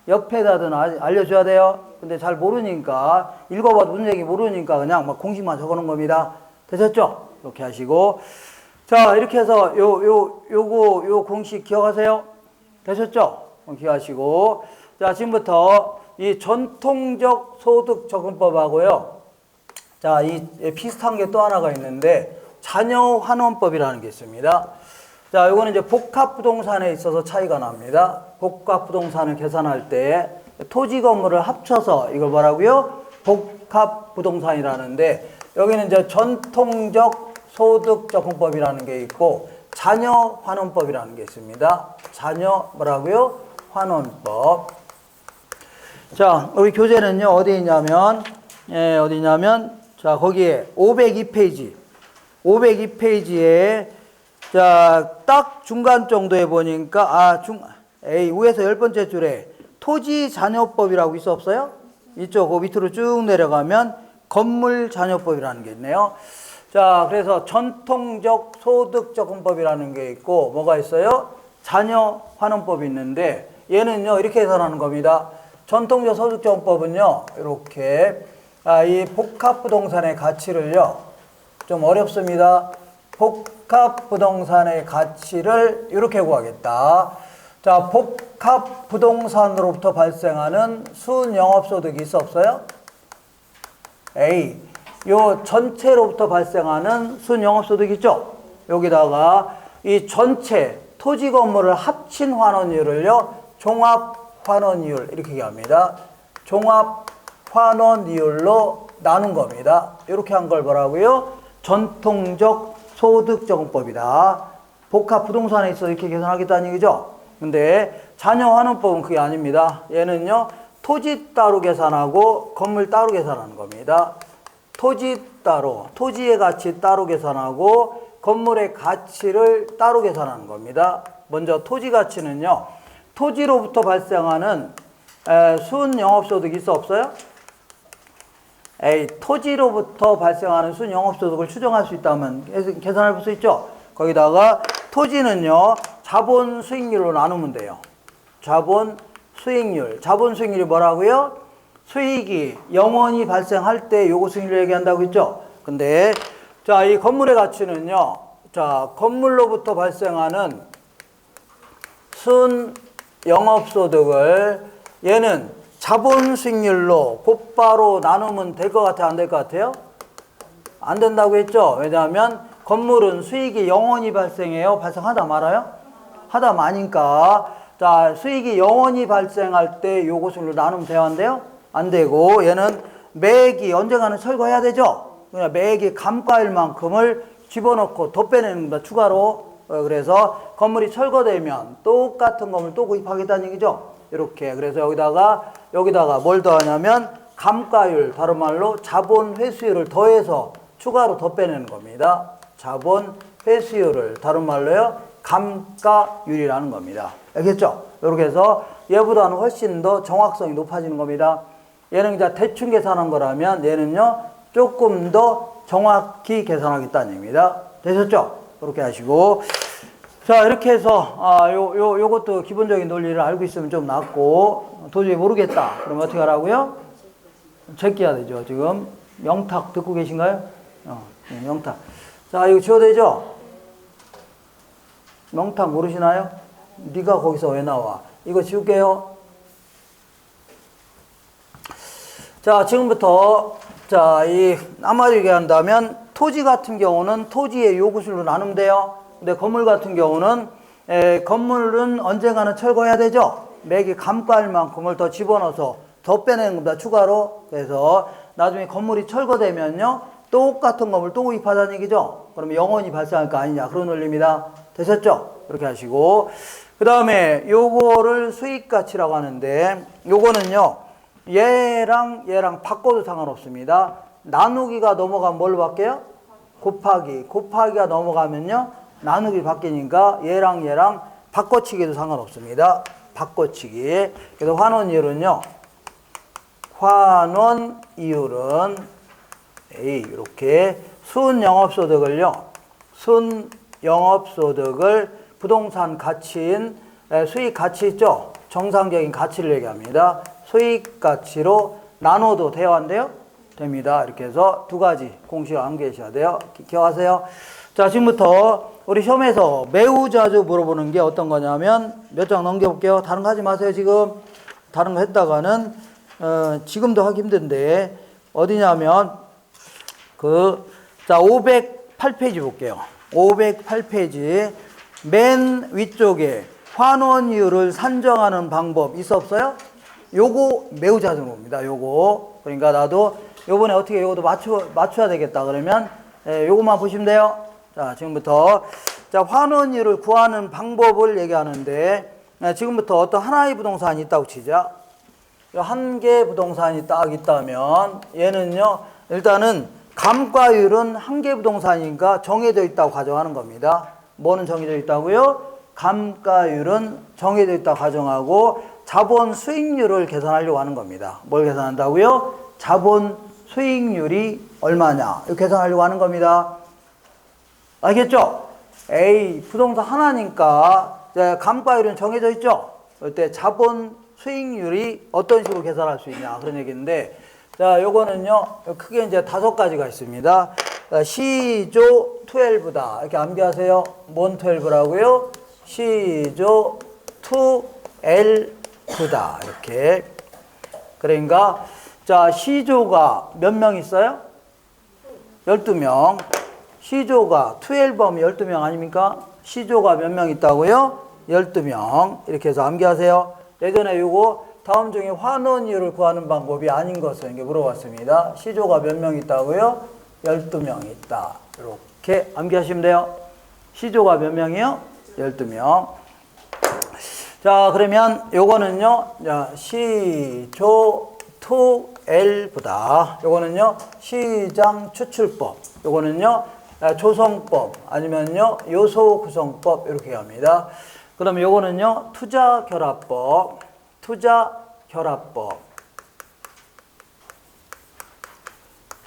A: 옆에다든 알려줘야 돼요. 근데 잘 모르니까 읽어봐도 무슨 얘기 모르니까 그냥 막 공식만 적어놓은 겁니다. 되셨죠? 이렇게 하시고 자 이렇게 해서 요 공식 기억하세요? 되셨죠? 기억하시고 자 지금부터 이 전통적 소득 적응법하고요. 자, 이 비슷한 게 또 하나가 있는데 자녀 환원법이라는 게 있습니다. 자, 이거는 이제 복합 부동산에 있어서 차이가 납니다. 복합 부동산을 계산할 때 토지 건물을 합쳐서 이걸 뭐라고요? 복합 부동산이라는데 여기는 이제 전통적 소득 적응법이라는 게 있고 자녀 환원법이라는 게 있습니다. 자녀 뭐라고요? 환원법. 자, 우리 교재는요, 어디 있냐면, 자, 거기에 502페이지에, 자, 딱 중간 정도에 보니까, 위에서 10번째 줄에 토지자녀법이라고 있어 없어요? 이쪽, 그 밑으로 쭉 내려가면 건물자녀법이라는 게 있네요. 자, 그래서 전통적 소득적응법이라는 게 있고, 뭐가 있어요? 자녀환원법이 있는데, 얘는요, 이렇게 해석하는 겁니다. 전통적 소득적응법은요, 이렇게, 이 복합부동산의 가치를요, 좀 어렵습니다. 복합부동산의 가치를 이렇게 구하겠다. 자, 복합부동산으로부터 발생하는 순영업소득이 있어 없어요? A. 요 전체로부터 발생하는 순영업소득 있죠? 여기다가 이 전체 토지 건물을 합친 환원이율을요, 종합환원이율 이렇게 얘기합니다. 종합환원이율로 나눈 겁니다. 이렇게 한 걸 뭐라고요? 전통적 소득적용법이다. 복합 부동산에 있어서 이렇게 계산하겠다는 얘기죠. 근데 자녀환원법은 그게 아닙니다. 얘는요, 토지 따로 계산하고 건물 따로 계산하는 겁니다. 토지 따로, 토지의 가치 따로 계산하고 건물의 가치를 따로 계산하는 겁니다. 먼저 토지 가치는요, 토지로부터 발생하는 순영업소득이 있어 없어요? 토지로부터 발생하는 순영업소득을 추정할 수 있다면 계산해 볼 수 있죠. 거기다가 토지는요, 자본 수익률로 나누면 돼요. 자본 수익률. 자본 수익률이 뭐라고요? 수익이 영원히 발생할 때 요거 수익률 얘기한다고 했죠. 근데 자, 이 건물의 가치는요, 자, 건물로부터 발생하는 순 영업소득을 얘는 자본 수익률로 곧바로 나누면 될 것 같아요? 안 될 것 같아요? 안 된다고 했죠? 왜냐하면 건물은 수익이 영원히 발생해요? 발생하다 말아요? 하다 마니까. 자, 수익이 영원히 발생할 때 요거 수익률로 나누면 돼요? 안 돼요? 안 되고, 얘는 매액이 언젠가는 철거해야 되죠? 그냥 매액이 감가일만큼을 집어넣고 더 빼내는 겁니다. 추가로. 그래서 건물이 철거되면 똑같은 건물 또 구입하겠다는 얘기죠. 이렇게. 그래서 여기다가 뭘 더하냐면 감가율, 다른 말로 자본 회수율을 더해서 추가로 더 빼내는 겁니다. 자본 회수율을 다른 말로요, 감가율이라는 겁니다. 알겠죠? 이렇게 해서 얘보다는 훨씬 더 정확성이 높아지는 겁니다. 얘는 이제 대충 계산한 거라면 얘는요, 조금 더 정확히 계산하겠다는 얘기입니다. 되셨죠? 그렇게 하시고. 자, 이렇게 해서, 요것도 기본적인 논리를 알고 있으면 좀 낫고, 도저히 모르겠다. 그럼 어떻게 하라고요? 제끼야 되죠. 지금 영탁 듣고 계신가요? 영탁. 자, 이거 지워야 되죠? 영탁 모르시나요? 네가 거기서 왜 나와? 이거 지울게요. 자, 지금부터, 자, 이 한마디로 얘기한다면 토지 같은 경우는 토지의 요구수로 나누면 돼요. 근데 건물 같은 경우는 건물은 언젠가는 철거해야 되죠. 매기 감가할 만큼을 더 집어넣어서 더 빼내는 겁니다. 추가로. 그래서 나중에 건물이 철거되면요, 똑같은 건물 또 구입하자는 얘기죠. 그러면 영원히 발생할 거 아니냐, 그런 논리입니다. 되셨죠? 이렇게 하시고, 그 다음에 요거를 수익가치라고 하는데, 요거는요, 얘랑 바꿔도 상관없습니다. 나누기가 넘어가면 뭘로 바뀌어요? 곱하기가 넘어가면요, 나누기 바뀌니까 얘랑 바꿔치기도 상관없습니다. 바꿔치기. 그래서 환원이율은 이렇게 순영업소득을 부동산 가치인 수익 가치 있죠? 정상적인 가치를 얘기합니다. 수익 가치로 나눠도 돼요? 안 돼요? 됩니다. 이렇게 해서 두 가지 공식을 암기해 주셔야 돼요. 기억하세요? 자, 지금부터 우리 시험에서 매우 자주 물어보는 게 어떤 거냐면, 몇 장 넘겨볼게요. 다른 거 하지 마세요, 지금. 다른 거 했다가는, 지금도 하기 힘든데, 어디냐면, 자, 508페이지 볼게요. 508페이지. 맨 위쪽에 환원이율을 산정하는 방법 있어 없어요? 요거 매우 자주 봅니다. 요거. 그러니까 나도 요번에 어떻게 요것도 맞춰야 되겠다. 그러면 요것만 보시면 돼요. 자, 지금부터 자, 환원이율을 구하는 방법을 얘기하는데, 지금부터 어떤 하나의 부동산이 있다고 치자. 한 개의 부동산이 딱 있다면 얘는요, 일단은 감가율은 한 개 부동산이니까 정해져 있다고 가정하는 겁니다. 뭐는 정해져 있다고요? 감가율은 정해져 있다고 가정하고 자본 수익률을 계산하려고 하는 겁니다. 뭘 계산한다고요? 자본 수익률이 얼마냐, 이거 계산하려고 하는 겁니다. 알겠죠? 부동산 하나니까 감가율은 정해져 있죠? 그때 자본 수익률이 어떤 식으로 계산할 수 있냐, 그런 얘기인데, 자, 요거는요, 크게 이제 5가지가 있습니다. 시조 12다. 이렇게 암기하세요. 뭔 12라고요? 시조 2L9다. 이렇게. 그러니까, 자, 시조가 몇 명 있어요? 12명. C조가 12하면 12명 아닙니까? C조가 몇 명 있다고요? 12명. 이렇게 해서 암기하세요. 예전에 요거 다음 중에 환원율을 구하는 방법이 아닌 것을 이렇게 물어봤습니다. C조가 몇 명 있다고요? 12명 있다. 이렇게 암기하시면 돼요. C조가 몇 명이요? 12명. 자, 그러면 요거는요, C조 2L보다 요거는요, 시장 추출법. 요거는요, 조성법 아니면요, 요소 구성법 이렇게 합니다. 그러면 요거는요, 투자 결합법.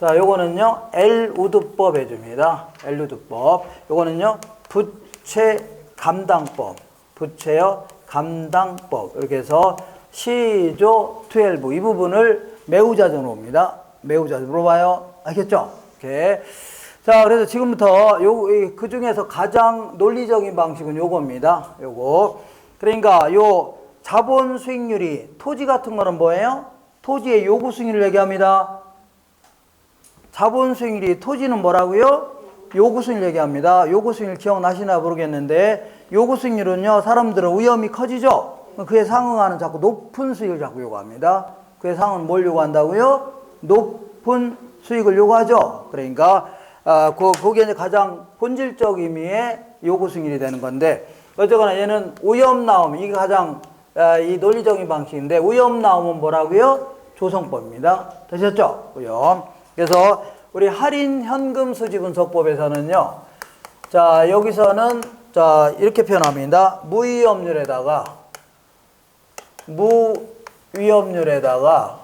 A: 자, 요거는요, L우드법 해줍니다. L우드법. 요거는요, 부채 감당법. 이렇게 해서 C조 12 이 부분을 매우 자주 물어봅니다. 매우 자주 물어봐요. 알겠죠? 이렇게. 자, 그래서 지금부터 그 중에서 가장 논리적인 방식은 요겁니다. 요거. 그러니까 요 자본 수익률이 토지 같은 거는 뭐예요? 토지의 요구 수익률을 얘기합니다. 자본 수익률이 토지는 뭐라고요? 요구 수익률 얘기합니다. 요구 수익률 기억나시나 모르겠는데 요구 수익률은요, 사람들은 위험이 커지죠? 그에 상응하는 자꾸 높은 수익을 자꾸 요구합니다. 그에 상응은 뭘 요구한다고요? 높은 수익을 요구하죠. 그러니까 그게 이제 가장 본질적 의미의 요구 수익률이 되는 건데, 어쨌거나 얘는 위험 나오면 이게 가장 이 논리적인 방식인데, 위험 나오면 뭐라고요? 조성법입니다. 되셨죠? 위험. 그래서 우리 할인 현금 수지 분석법에서는요, 자, 여기서는 자, 이렇게 표현합니다. 무위험률에다가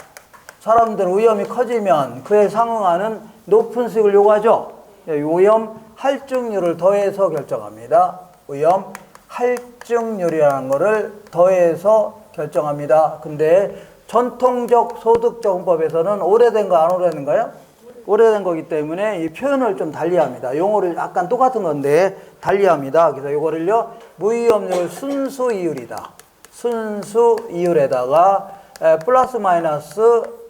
A: 사람들은 위험이 커지면 그에 상응하는 높은 수익을 요구하죠. 위험 할증률을 더해서 결정합니다. 위험 할증률이라는 거를 더해서 결정합니다. 근데 전통적 소득정법에서는 오래된 거 안 오래된가요? 오래된 거기 때문에 이 표현을 좀 달리합니다. 용어를 약간 똑같은 건데 달리합니다. 그래서 이거를요, 무위험률 순수이율이다. 순수이율에다가 플러스 마이너스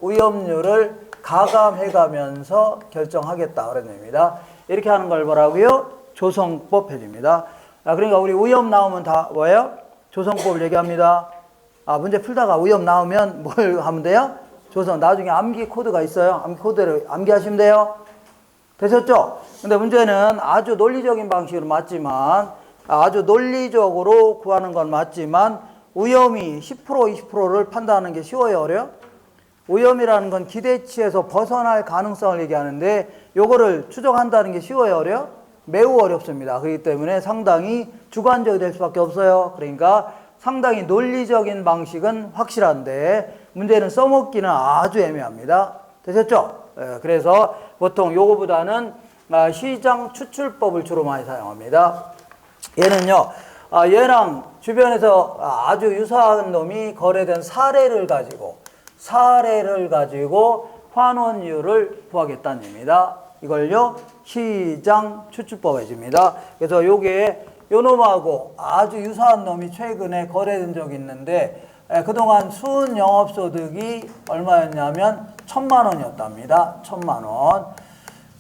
A: 위험률을 가감해가면서 결정하겠다 그런 의미입니다. 이렇게 하는 걸 뭐라고요? 조성법 해줍니다. 그러니까 우리 위험 나오면 다 뭐예요? 조성법을 얘기합니다. 문제 풀다가 위험 나오면 뭘 하면 돼요? 조성. 나중에 암기 코드가 있어요. 암기 코드를 암기하시면 돼요. 되셨죠? 근데 문제는 아주 논리적인 방식으로 맞지만, 아주 논리적으로 구하는 건 맞지만, 위험이 10%, 20%를 판단하는 게 쉬워요, 어려요? 위험이라는 건 기대치에서 벗어날 가능성을 얘기하는데, 요거를 추정한다는 게 쉬워요, 어려요? 매우 어렵습니다. 그렇기 때문에 상당히 주관적이 될 수밖에 없어요. 그러니까 상당히 논리적인 방식은 확실한데, 문제는 써먹기는 아주 애매합니다. 되셨죠? 그래서 보통 요거보다는 시장 추출법을 주로 많이 사용합니다. 얘는요, 얘랑 주변에서 아주 유사한 놈이 거래된 사례를 가지고 환원율을 구하겠다는 얘기입니다. 이걸요, 시장 추출법 해줍니다. 그래서 요게 요 놈하고 아주 유사한 놈이 최근에 거래된 적이 있는데, 그동안 순 영업소득이 얼마였냐면 1,000만 원이었답니다. 1,000만 원.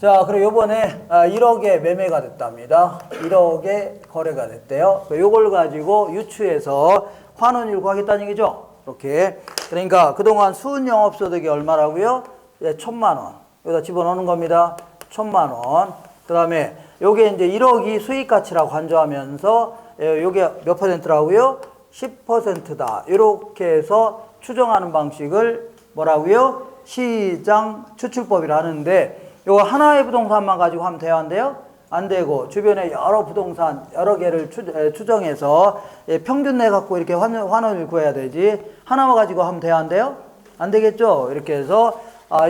A: 자, 그리고 요번에 1억에 매매가 됐답니다. 1억에 거래가 됐대요. 요걸 가지고 유추해서 환원율 구하겠다는 얘기죠. 이렇게. 그러니까 그동안 순 영업소득이 얼마라고요? 1,000만 원. 여기다 집어넣는 겁니다. 1,000만 원. 그 다음에 요게 이제 1억이 수익가치라고 간주하면서 요게 몇 퍼센트라고요? 10%다. 이렇게 해서 추정하는 방식을 뭐라고요? 시장 추출법이라 하는데, 요거 하나의 부동산만 가지고 하면 돼요, 안 돼요? 안 되고 주변에 여러 부동산 여러 개를 추정해서 평균 내 갖고 이렇게 환원을 구해야 되지, 하나만 가지고 하면 돼요, 안 돼요? 안 되겠죠? 이렇게 해서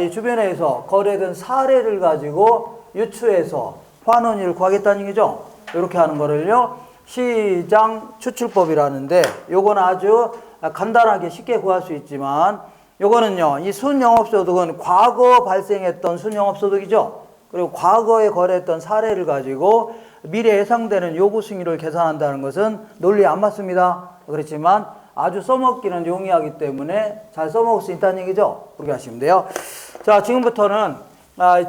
A: 이 주변에서 거래된 사례를 가지고 유추해서 환원율을 구하겠다는 얘기죠. 이렇게 하는 거를요, 시장 추출법이라는데, 요건 아주 간단하게 쉽게 구할 수 있지만, 요거는요, 이 순영업소득은 과거 발생했던 순영업소득이죠. 그리고 과거에 거래했던 사례를 가지고 미래 예상되는 요구 수익률을 계산한다는 것은 논리에 안 맞습니다. 그렇지만 아주 써먹기는 용이하기 때문에 잘 써먹을 수 있다는 얘기죠. 그렇게 하시면 돼요. 자, 지금부터는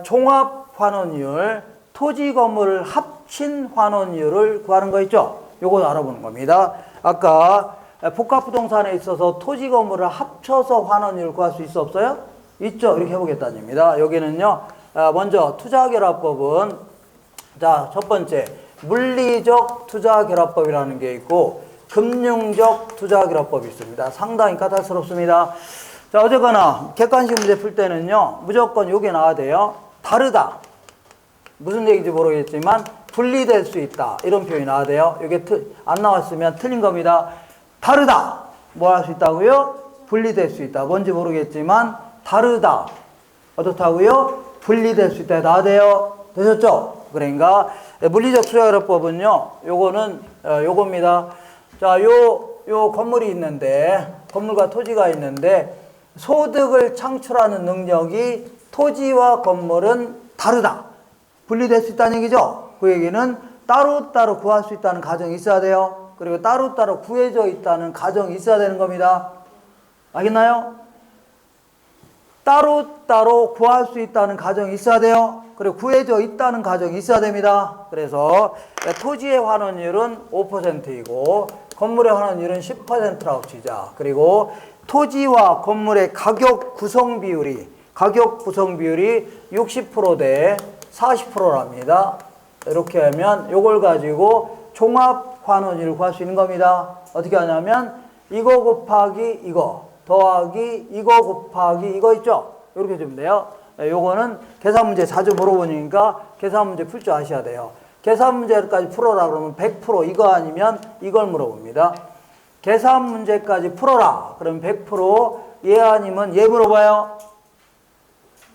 A: 종합 환원율 토지 건물을 합친 환원율을 구하는 거 있죠? 요거 알아보는 겁니다. 아까 복합부동산에 있어서 토지 건물을 합쳐서 환원율을 구할 수 있어 없어요? 있죠? 이렇게 해보겠다는 얘기입니다. 여기는요, 먼저 투자결합법은, 자, 첫 번째, 물리적 투자결합법이라는 게 있고, 금융적 투자결합법이 있습니다. 상당히 까탈스럽습니다. 자, 어쨌거나, 객관식 문제 풀 때는요, 무조건 요게 나와야 돼요. 다르다. 무슨 얘기인지 모르겠지만, 분리될 수 있다. 이런 표현이 나와야 돼요. 이게 안 나왔으면 틀린 겁니다. 다르다. 뭐 할 수 있다고요? 분리될 수 있다. 뭔지 모르겠지만, 다르다. 어떻다고요? 분리될 수 있다. 나와야 돼요. 되셨죠? 그러니까, 물리적 투자결합법은요, 요거는, 요겁니다. 자, 요 건물이 있는데, 건물과 토지가 있는데, 소득을 창출하는 능력이 토지와 건물은 다르다. 분리될 수 있다는 얘기죠? 그 얘기는 따로따로 구할 수 있다는 가정이 있어야 돼요. 그리고 따로따로 구해져 있다는 가정이 있어야 되는 겁니다. 알겠나요? 따로따로 구할 수 있다는 가정이 있어야 돼요. 그리고 구해져 있다는 가정이 있어야 됩니다. 그래서 토지의 환원율은 5%이고 건물의 환원율은 10%라고 치자. 그리고 토지와 건물의 가격 구성 비율이 60% 대 40%랍니다. 이렇게 하면 이걸 가지고 종합 환원율을 구할 수 있는 겁니다. 어떻게 하냐면 이거 곱하기 이거 더하기 이거 곱하기 이거 있죠? 이렇게 주면 돼요. 요거는 계산 문제 자주 물어보니까 계산 문제 풀 줄 아셔야 돼요. 계산 문제까지 풀어라 그러면 100% 이거 아니면 이걸 물어봅니다. 계산 문제까지 풀어라 그러면 100% 아니면 얘 물어봐요.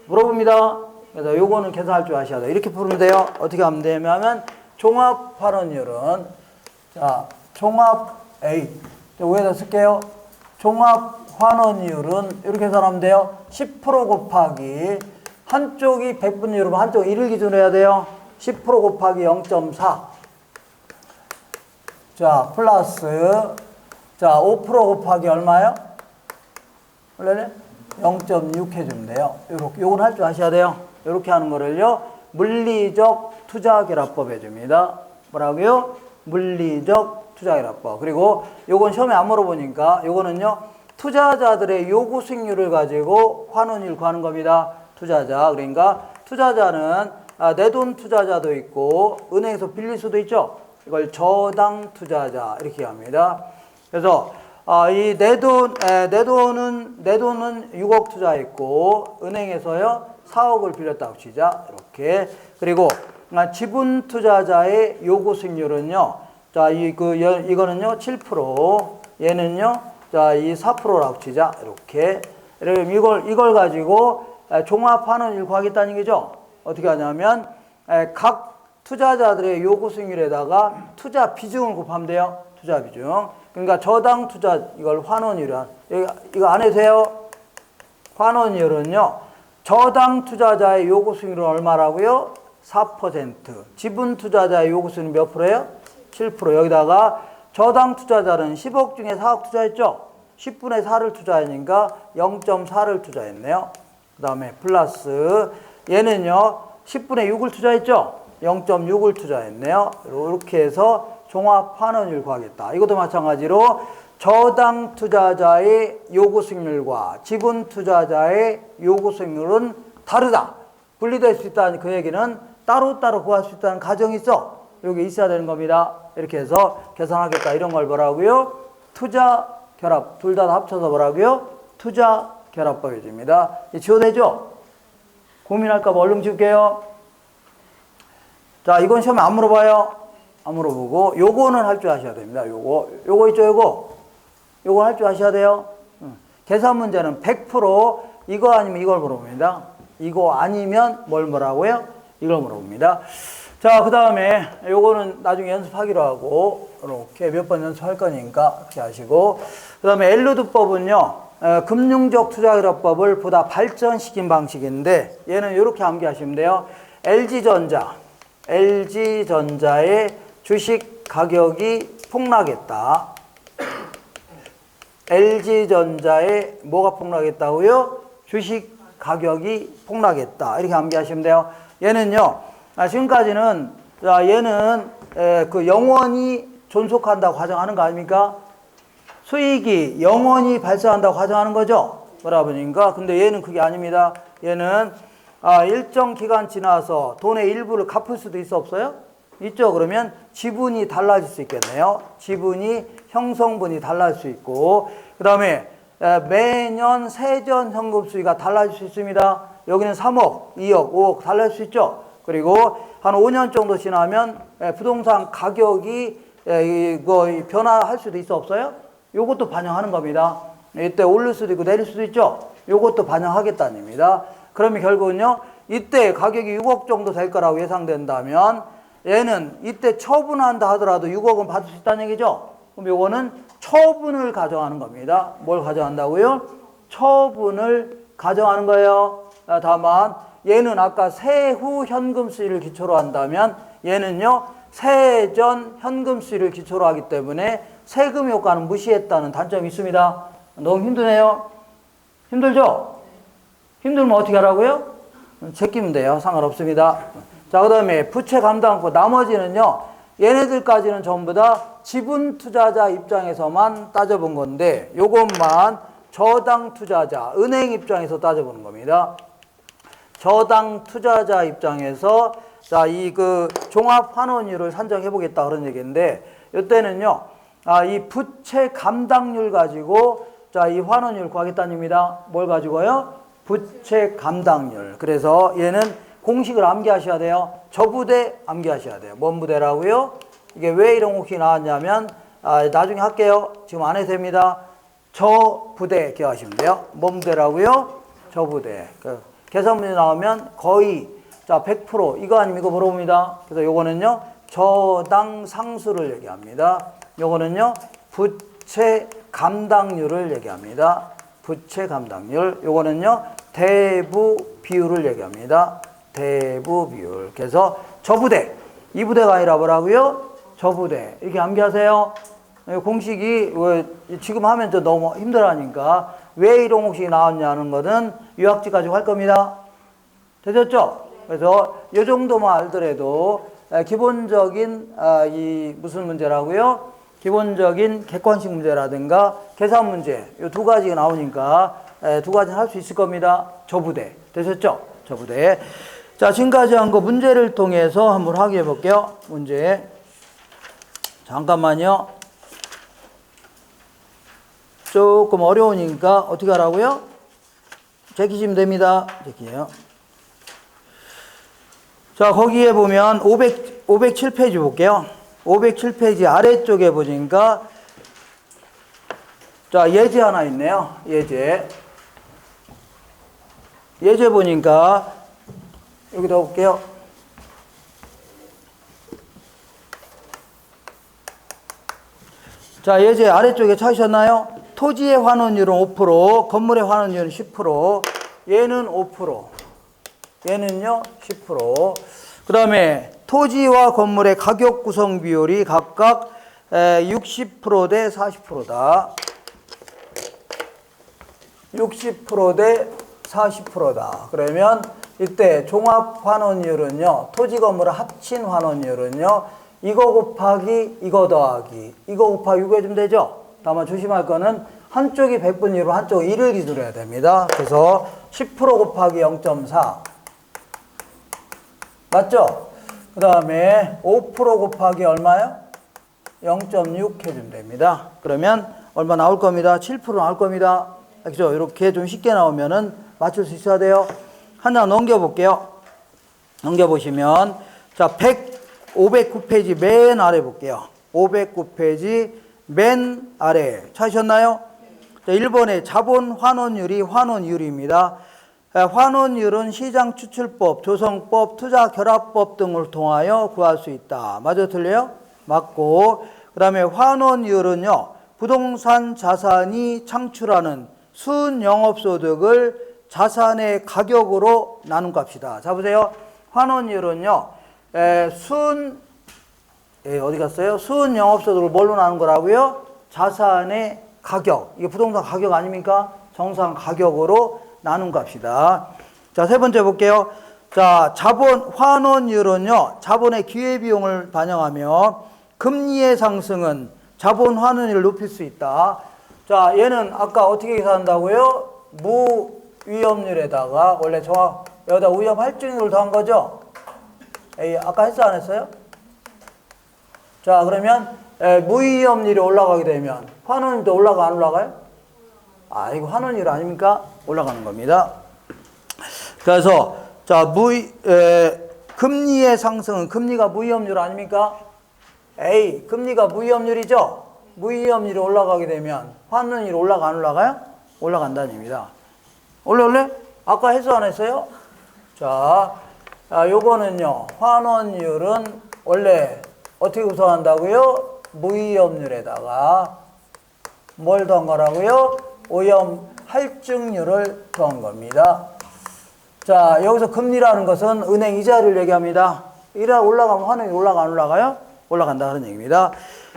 A: 물어봅니다. 그래서 요거는 계산할 줄 아셔야 돼요. 이렇게 풀면 돼요. 어떻게 하면 되냐면 종합 환원율은 자 종합 A 위에다 쓸게요. 종합 환원율은 이렇게 계산하면 돼요. 10% 곱하기 한쪽이 100분의 1이면 한쪽 1을 기준으로 해야 돼요. 10% 곱하기 0.4 자 플러스 자 5% 곱하기 얼마요? 원래는 0.6 해주면 돼요. 요건 할 줄 아셔야 돼요. 이렇게 하는 거를요 물리적 투자결합법 해줍니다. 뭐라고요? 물리적 투자결합법. 그리고 요건 시험에 안 물어보니까 요거는요 투자자들의 요구 수익률을 가지고 환원율 구하는 겁니다. 투자자. 그러니까 투자자는 내 돈 투자자도 있고 은행에서 빌릴 수도 있죠. 이걸 저당 투자자 이렇게 합니다. 그래서 이 내 돈은 6억 투자했고 은행에서요 4억을 빌렸다고 치자. 이렇게. 그리고 지분 투자자의 요구 수익률은요. 자, 이거는요 7%, 얘는요 자, 이 4%라고 치자. 이렇게. 이걸 가지고 종합 환원율 구하겠다는 얘기죠. 어떻게 하냐면 각 투자자들의 요구 수익률에다가 투자 비중을 곱하면 돼요. 투자 비중. 그러니까 저당 투자 이걸 환원율이야. 이거 안 해도 돼요. 환원율은요. 저당 투자자의 요구 수익률은 얼마라고요? 4%. 지분 투자자의 요구 수익률은 몇 프로예요? 7%. 여기다가 저당 투자자는 10억 중에 4억 투자했죠? 10분의 4를 투자하니까 0.4를 투자했네요. 그 다음에 플러스 얘는요 10분의 6을 투자했죠? 0.6을 투자했네요. 이렇게 해서 종합 환원율 구하겠다. 이것도 마찬가지로 저당 투자자의 요구 수익률과 지분 투자자의 요구 수익률은 다르다. 분리될 수 있다는 그 얘기는 따로따로 구할 수 있다는 가정이 있어. 여기 있어야 되는 겁니다. 이렇게 해서 계산하겠다. 이런 걸 뭐라고요? 투자 결합. 둘 다 합쳐서 뭐라고요? 투자 결합법이 됩니다. 지워되죠? 고민할까 봐 얼른 지울게요. 자, 이건 시험에 안 물어봐요. 안 물어보고 요거는 할 줄 아셔야 됩니다. 요거 있죠, 요거 할 줄 아셔야 돼요. 계산 문제는 100% 이거 아니면 이걸 물어봅니다. 이거 아니면 뭘 뭐라고요? 이걸 물어봅니다. 자, 그 다음에 요거는 나중에 연습하기로 하고 이렇게 몇 번 연습할 거니까 그렇게 하시고 그 다음에 엘루드법은요 금융적 투자결합법을 보다 발전시킨 방식인데 얘는 이렇게 암기하시면 돼요. LG전자의 주식 가격이 폭락했다. LG전자의 뭐가 폭락했다고요? 주식 가격이 폭락했다. 이렇게 암기하시면 돼요. 얘는요 지금까지는 자, 얘는 그 영원히 존속한다고 가정하는 거 아닙니까? 수익이 영원히 발생한다고 가정하는 거죠. 그러다 보니까 근데 얘는 그게 아닙니다. 얘는 일정 기간 지나서 돈의 일부를 갚을 수도 있어 없어요? 있죠. 그러면 지분이 달라질 수 있겠네요. 지분이 형성분이 달라질 수 있고 그 다음에 매년 세전 현금 수익이 달라질 수 있습니다. 여기는 3억, 2억, 5억 달라질 수 있죠. 그리고 한 5년 정도 지나면 부동산 가격이 이거 변화할 수도 있어 없어요? 요것도 반영하는 겁니다. 이때 오를 수도 있고 내릴 수도 있죠. 요것도 반영하겠다는 겁니다. 그러면 결국은요, 이때 가격이 6억 정도 될 거라고 예상된다면 얘는 이때 처분한다 하더라도 6억은 받을 수 있다는 얘기죠. 그럼 요거는 처분을 가정하는 겁니다. 뭘 가정한다고요? 처분을 가정하는 거예요. 다만 얘는 아까 세후 현금 수익을 기초로 한다면 얘는요, 세전 현금 수익을 기초로 하기 때문에 세금 효과는 무시했다는 단점이 있습니다. 너무 힘드네요. 힘들죠? 힘들면 어떻게 하라고요? 제끼면 돼요. 상관없습니다. 자, 그 다음에 부채 감당하고 나머지는요, 얘네들까지는 전부 다 지분 투자자 입장에서만 따져본 건데 요것만 저당 투자자, 은행 입장에서 따져보는 겁니다. 저당 투자자 입장에서 자, 이 그 종합 환원율을 산정해 보겠다 그런 얘기인데 이때는요, 이 부채 감당률 가지고 자, 이 환원율 구하겠다는 얘기입니다. 뭘 가지고요? 부채 감당률. 그래서 얘는 공식을 암기하셔야 돼요. 저부대 암기하셔야 돼요. 뭔 부대라고요? 이게 왜 이런 공식이 나왔냐면 나중에 할게요. 지금 안 해도 됩니다. 저부대 기억하시면 돼요. 뭔 부대라고요? 저부대. 계산 문제 나오면 거의 자 100% 이거 아니면 이거 물어봅니다. 그래서 요거는요, 저당 상수를 얘기합니다. 요거는요, 부채 감당률을 얘기합니다. 부채 감당률. 요거는요, 대부 비율을 얘기합니다. 대부 비율. 그래서 저부대. 이 부대가 아니라 뭐라고요? 저부대. 이렇게 암기하세요. 공식이 지금 하면 또 너무 힘들어하니까 왜 이런 공식이 나왔냐는 것은 유학지 가지고 할 겁니다. 되셨죠? 그래서 이 정도만 알더라도 기본적인 이 무슨 문제라고요? 기본적인 객관식 문제라든가 계산 문제 이 두 가지가 나오니까 두 가지는 할 수 있을 겁니다. 저부대. 되셨죠? 저부대. 자, 지금까지 한 거 문제를 통해서 한번 확인해 볼게요. 문제. 잠깐만요. 조금 어려우니까 어떻게 하라고요? 제끼시면 됩니다. 제끼요. 자, 거기에 보면 507페이지 볼게요. 507페이지 아래쪽에 보니까 자, 예제 하나 있네요. 예제 보니까 여기다 볼게요. 자, 예제 아래쪽에 찾으셨나요? 토지의 환원율은 5%, 건물의 환원율은 10%, 얘는 5%, 얘는요 10%. 그 다음에 토지와 건물의 가격 구성 비율이 각각 60% 대 40%다. 60% 대 40%다. 그러면 이때 종합 환원율은요, 토지 건물을 합친 환원율은요, 이거 곱하기 이거 더하기 이거 곱하기 이거 해주면 되죠. 다만 조심할 거는 한쪽이 100분의 1로 한쪽은 1을 기준으로 해야 됩니다. 그래서 10% 곱하기 0.4 맞죠? 그 다음에 5% 곱하기 얼마요? 0.6 해주면 됩니다. 그러면 얼마 나올 겁니다. 7% 나올 겁니다. 그죠? 이렇게 좀 쉽게 나오면은 맞출 수 있어야 돼요. 하나 넘겨볼게요. 넘겨보시면 자, 509페이지 맨 아래 볼게요. 509페이지 맨 아래 찾으셨나요? 자, 1번에 자본 환원율이 환원율입니다. 환원율은 시장 추출법, 조성법, 투자 결합법 등을 통하여 구할 수 있다. 맞아 틀려요? 맞고, 그 다음에 환원율은요, 부동산 자산이 창출하는 순영업소득을 자산의 가격으로 나눈 값이다. 자, 보세요. 환원율은요, 어디 갔어요? 순영업소득을 뭘로 나눈 거라고요? 자산의 가격. 이게 부동산 가격 아닙니까? 정상 가격으로 나눈 값이다. 자, 세 번째 볼게요. 자, 환원율은요, 자본의 기회비용을 반영하며 금리의 상승은 자본 환원율을 높일 수 있다. 자, 얘는 아까 어떻게 계산한다고요? 무위험률에다가, 원래 여기다 위험 할증률을 더한 거죠? 에이, 아까 했어, 안 했어요? 자, 그러면 무위험률이 올라가게 되면 환원율도 올라가, 안 올라가요? 아, 이거 환원율 아닙니까? 올라가는 겁니다. 그래서, 자, 금리의 상승은 금리가 무위험률 아닙니까? 에이, 금리가 무위험률이죠? 무위험률이 올라가게 되면 환원율이 올라가, 안 올라가요? 올라간다는 얘기입니다. 원래? 아까 했어, 안 했어요? 자, 요거는요, 환원율은 원래 어떻게 구성한다고요? 무위험률에다가 뭘 더한 거라고요? 오염 할증률을 더한 겁니다. 자, 여기서 금리라는 것은 은행 이자를 얘기합니다. 이자 올라가면 환원율이 올라가, 안 올라가요? 올라간다 그런 얘기입니다.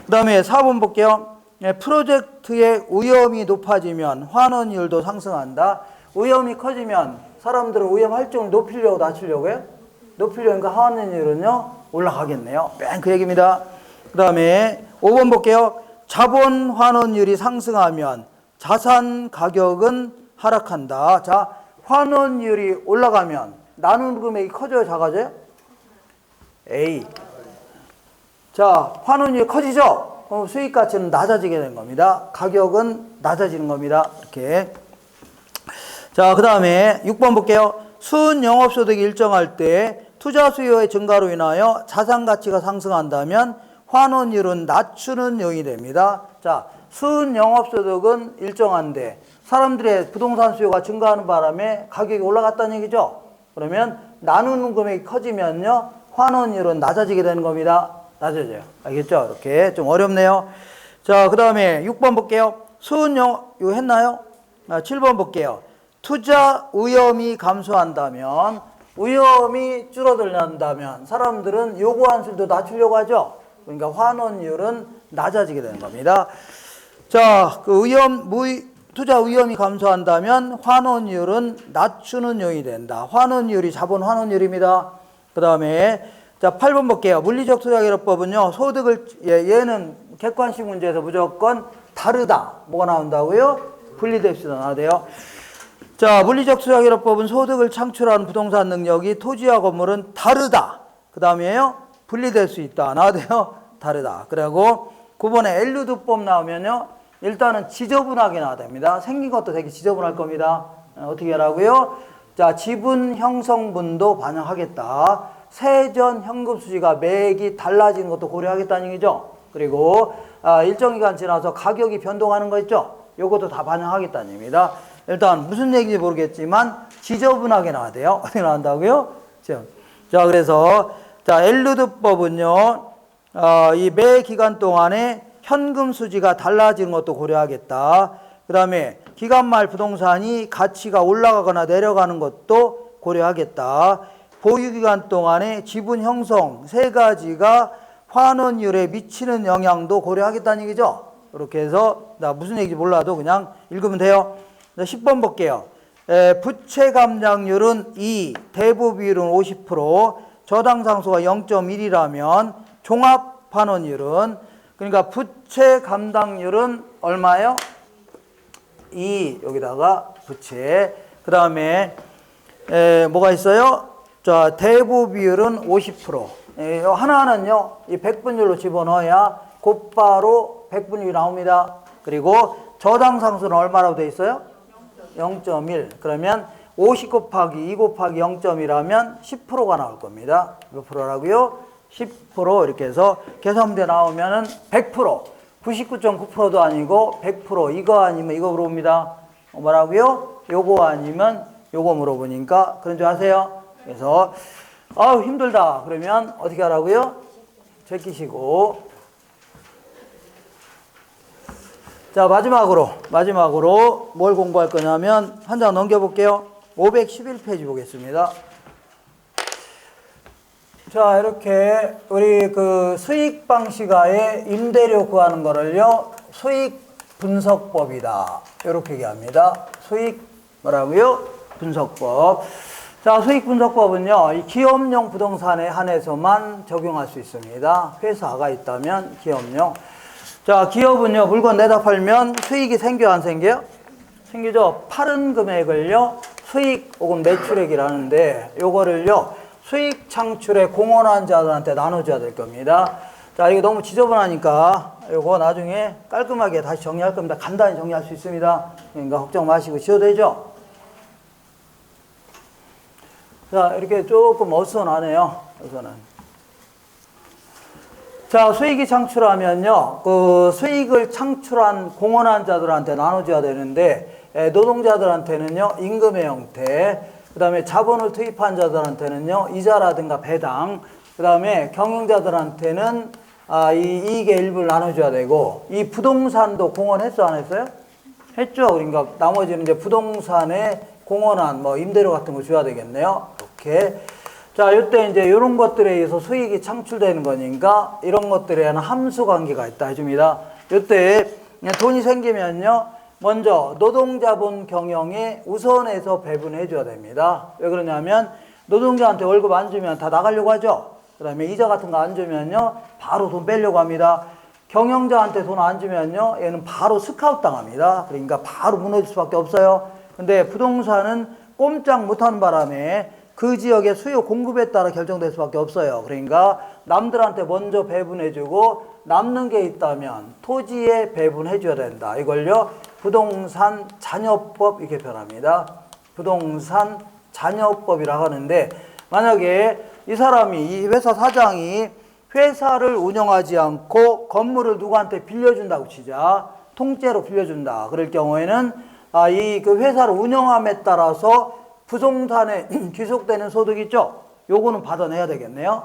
A: 그 다음에 4번 볼게요. 프로젝트의 위험이 높아지면 환원율도 상승한다. 위험이 커지면 사람들은 위험 할증을 높이려고 낮추려고요? 높이려니까 환원율은요 올라가겠네요. 맨 그 얘기입니다. 그 다음에 5번 볼게요. 자본 환원율이 상승하면 자산 가격은 하락한다. 자, 환원율이 올라가면 나누는 금액이 커져요, 작아져요? A. 자, 환원율이 커지죠? 그럼 수익 가치는 낮아지게 되는 겁니다. 가격은 낮아지는 겁니다. 이렇게. 자, 그 다음에 6번 볼게요. 순영업소득이 일정할 때 투자 수요의 증가로 인하여 자산 가치가 상승한다면 환원율은 낮추는 요인이 됩니다. 자, 순영업소득은 일정한데 사람들의 부동산 수요가 증가하는 바람에 가격이 올라갔다는 얘기죠. 그러면 나누는 금액이 커지면요 환원율은 낮아지게 되는 겁니다. 낮아져요. 알겠죠? 이렇게 좀 어렵네요. 자, 그 다음에 6번 볼게요. 이거 했나요? 7번 볼게요. 투자 위험이 감소한다면, 위험이 줄어들는다면 사람들은 요구한 수도 낮추려고 하죠. 그러니까 환원율은 낮아지게 되는 겁니다. 자, 그 투자 위험이 감소한다면 환원율은 낮추는 요인이 된다. 환원율이 자본 환원율입니다. 그 다음에 자, 8번 볼게요. 물리적 투자기록법은요, 소득을, 얘는 객관식 문제에서 무조건 다르다. 뭐가 나온다고요? 분리됩시다. 나와야 돼요. 자, 물리적 투자기록법은 소득을 창출하는 부동산 능력이 토지와 건물은 다르다. 그 다음에요, 분리될 수 있다. 나와야 돼요? 다르다. 그리고 9번에 엘루드법 나오면요, 일단은 지저분하게 나와야 됩니다. 생긴 것도 되게 지저분할 겁니다. 어떻게 하라고요? 자, 지분 형성분도 반영하겠다. 세전 현금 수지가 매액이 달라지는 것도 고려하겠다는 얘기죠. 그리고 일정 기간 지나서 가격이 변동하는 거 있죠. 요것도 다 반영하겠다는 얘기입니다. 일단 무슨 얘기인지 모르겠지만 지저분하게 나와야 돼요. 어떻게 나온다고요? 자, 그래서 자, 엘루드법은요, 이 매 기간 동안에 현금 수지가 달라지는 것도 고려하겠다. 그 다음에 기간 말 부동산이 가치가 올라가거나 내려가는 것도 고려하겠다. 보유기간 동안에 지분 형성 세 가지가 환원율에 미치는 영향도 고려하겠다는 얘기죠. 이렇게 해서 나 무슨 얘기인지 몰라도 그냥 읽으면 돼요. 10번 볼게요. 부채 감당률은 2, 대부 비율은 50%, 저당 상수가 0.1이라면 종합 환원율은, 그러니까 부채 감당률은 얼마예요? 2, 여기다가 부채. 그 다음에 뭐가 있어요? 자, 대부 비율은 50%. 하나는요, 이 백분율로 집어넣어야 곧바로 백분율이 나옵니다. 그리고 저당 상수는 얼마라고 돼 있어요? 0.1. 그러면 50 곱하기 2 곱하기 0.1하면 10%가 나올 겁니다. 몇 프로라고요? 10% 이렇게 해서 계산문제 나오면은 100%, 99.9%도 아니고 100%, 이거 아니면 이거 물어봅니다. 뭐라고요? 요거 아니면 요거 물어보니까 그런 줄 아세요? 그래서 아우 힘들다 그러면 어떻게 하라고요? 제끼시고. 자, 마지막으로 뭘 공부할 거냐면 한 장 넘겨볼게요. 511페이지 보겠습니다. 자, 이렇게 우리 그 수익 방식하에 임대료 구하는 거를요, 수익 분석법이다. 이렇게 얘기합니다. 수익 뭐라고요? 분석법. 자, 수익분석법은요, 이 기업용 부동산에 한해서만 적용할 수 있습니다. 회사가 있다면 기업용. 자, 기업은요, 물건 내다 팔면 수익이 생겨, 안 생겨요? 생기죠? 팔은 금액을요, 수익 혹은 매출액이라는데, 요거를요, 수익 창출에 공헌한 자들한테 나눠줘야 될 겁니다. 자, 이거 너무 지저분하니까, 요거 나중에 깔끔하게 다시 정리할 겁니다. 간단히 정리할 수 있습니다. 그러니까 걱정 마시고 쉬어도 되죠? 자, 이렇게 조금 어수선하네요. 우선은. 자, 수익이 창출하면요, 그 수익을 창출한 공헌한 자들한테 나눠줘야 되는데, 노동자들한테는요, 임금의 형태, 그 다음에 자본을 투입한 자들한테는요, 이자라든가 배당, 그 다음에 경영자들한테는 이 이익의 일부를 나눠줘야 되고, 이 부동산도 공헌했어, 안 했어요? 했죠. 그러니까 나머지는 이제 부동산에 공헌한 뭐 임대료 같은 거 줘야 되겠네요. 이렇게. 자, 이때 이제 이런 것들에 의해서 수익이 창출되는 거니까 이런 것들에는 함수 관계가 있다 해줍니다. 이때 돈이 생기면요, 먼저 노동자본 경영에 우선해서 배분해 줘야 됩니다. 왜 그러냐면 노동자한테 월급 안 주면 다 나가려고 하죠. 그 다음에 이자 같은 거 안 주면요, 바로 돈 빼려고 합니다. 경영자한테 돈 안 주면요, 얘는 바로 스카웃 당합니다. 그러니까 바로 무너질 수밖에 없어요. 근데 부동산은 꼼짝 못하는 바람에 그 지역의 수요 공급에 따라 결정될 수밖에 없어요. 그러니까 남들한테 먼저 배분해주고 남는 게 있다면 토지에 배분해줘야 된다. 이걸요, 부동산 잔여법 이렇게 표현합니다. 부동산 잔여법이라고 하는데, 만약에 이 사람이, 이 회사 사장이 회사를 운영하지 않고 건물을 누구한테 빌려준다고 치자. 통째로 빌려준다. 그럴 경우에는 이 그 회사를 운영함에 따라서 부동산에 귀속되는 소득 있죠? 요거는 받아내야 되겠네요.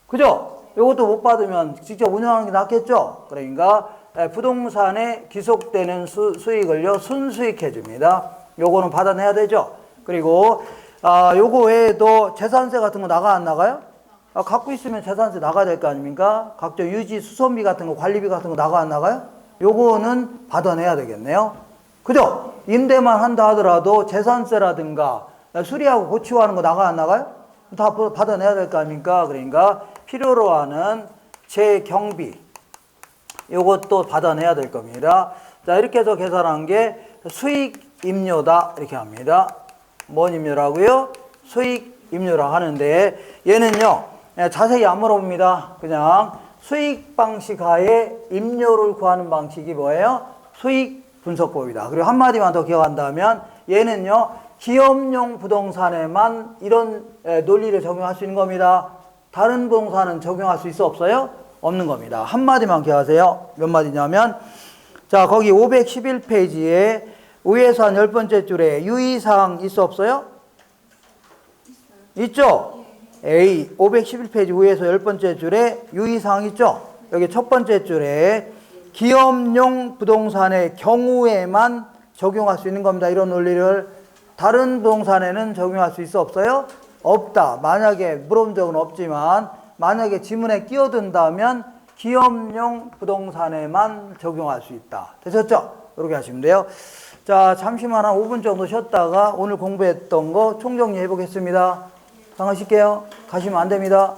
A: 그죠? 요것도 못 받으면 직접 운영하는 게 낫겠죠? 그러니까 부동산에 귀속되는 수익을요, 순수익해 줍니다. 요거는 받아내야 되죠? 그리고 요거 외에도 재산세 같은 거 나가 안 나가요? 갖고 있으면 재산세 나가야 될 거 아닙니까? 각종 유지, 수선비 같은 거, 관리비 같은 거 나가 안 나가요? 요거는 받아내야 되겠네요. 그죠? 임대만 한다 하더라도 재산세라든가 수리하고 고치고 하는 거 나가 안 나가요? 다 받아내야 될 거 아닙니까? 그러니까 필요로 하는 재경비, 요것도 받아내야 될 겁니다. 자, 이렇게 해서 계산한 게 수익임료다 이렇게 합니다. 뭔 임료라고요? 수익임료라고 하는데, 얘는요, 자세히 안 물어봅니다. 그냥 수익 방식 하에 임료를 구하는 방식이 뭐예요? 수익 분석법이다. 그리고 한마디만 더 기억한다면, 얘는요, 기업용 부동산에만 이런 논리를 적용할 수 있는 겁니다. 다른 부동산은 적용할 수 있어, 없어요? 없는 겁니다. 한마디만 기억하세요. 몇 마디냐면, 자, 거기 511페이지에 위에서 한 10번째 줄에 유의사항 있어, 없어요? 있죠? A 511페이지 위에서 10번째 줄에 유의사항 있죠? 여기 첫 번째 줄에 기업용 부동산의 경우에만 적용할 수 있는 겁니다. 이런 논리를. 다른 부동산에는 적용할 수 있어, 없어요? 없다. 만약에 물어본 적은 없지만 만약에 지문에 끼어든다면 기업용 부동산에만 적용할 수 있다. 되셨죠? 이렇게 하시면 돼요. 자, 잠시만 한 5분 정도 쉬었다가 오늘 공부했던 거 총정리해 보겠습니다. 상하실게요. 가시면 안 됩니다.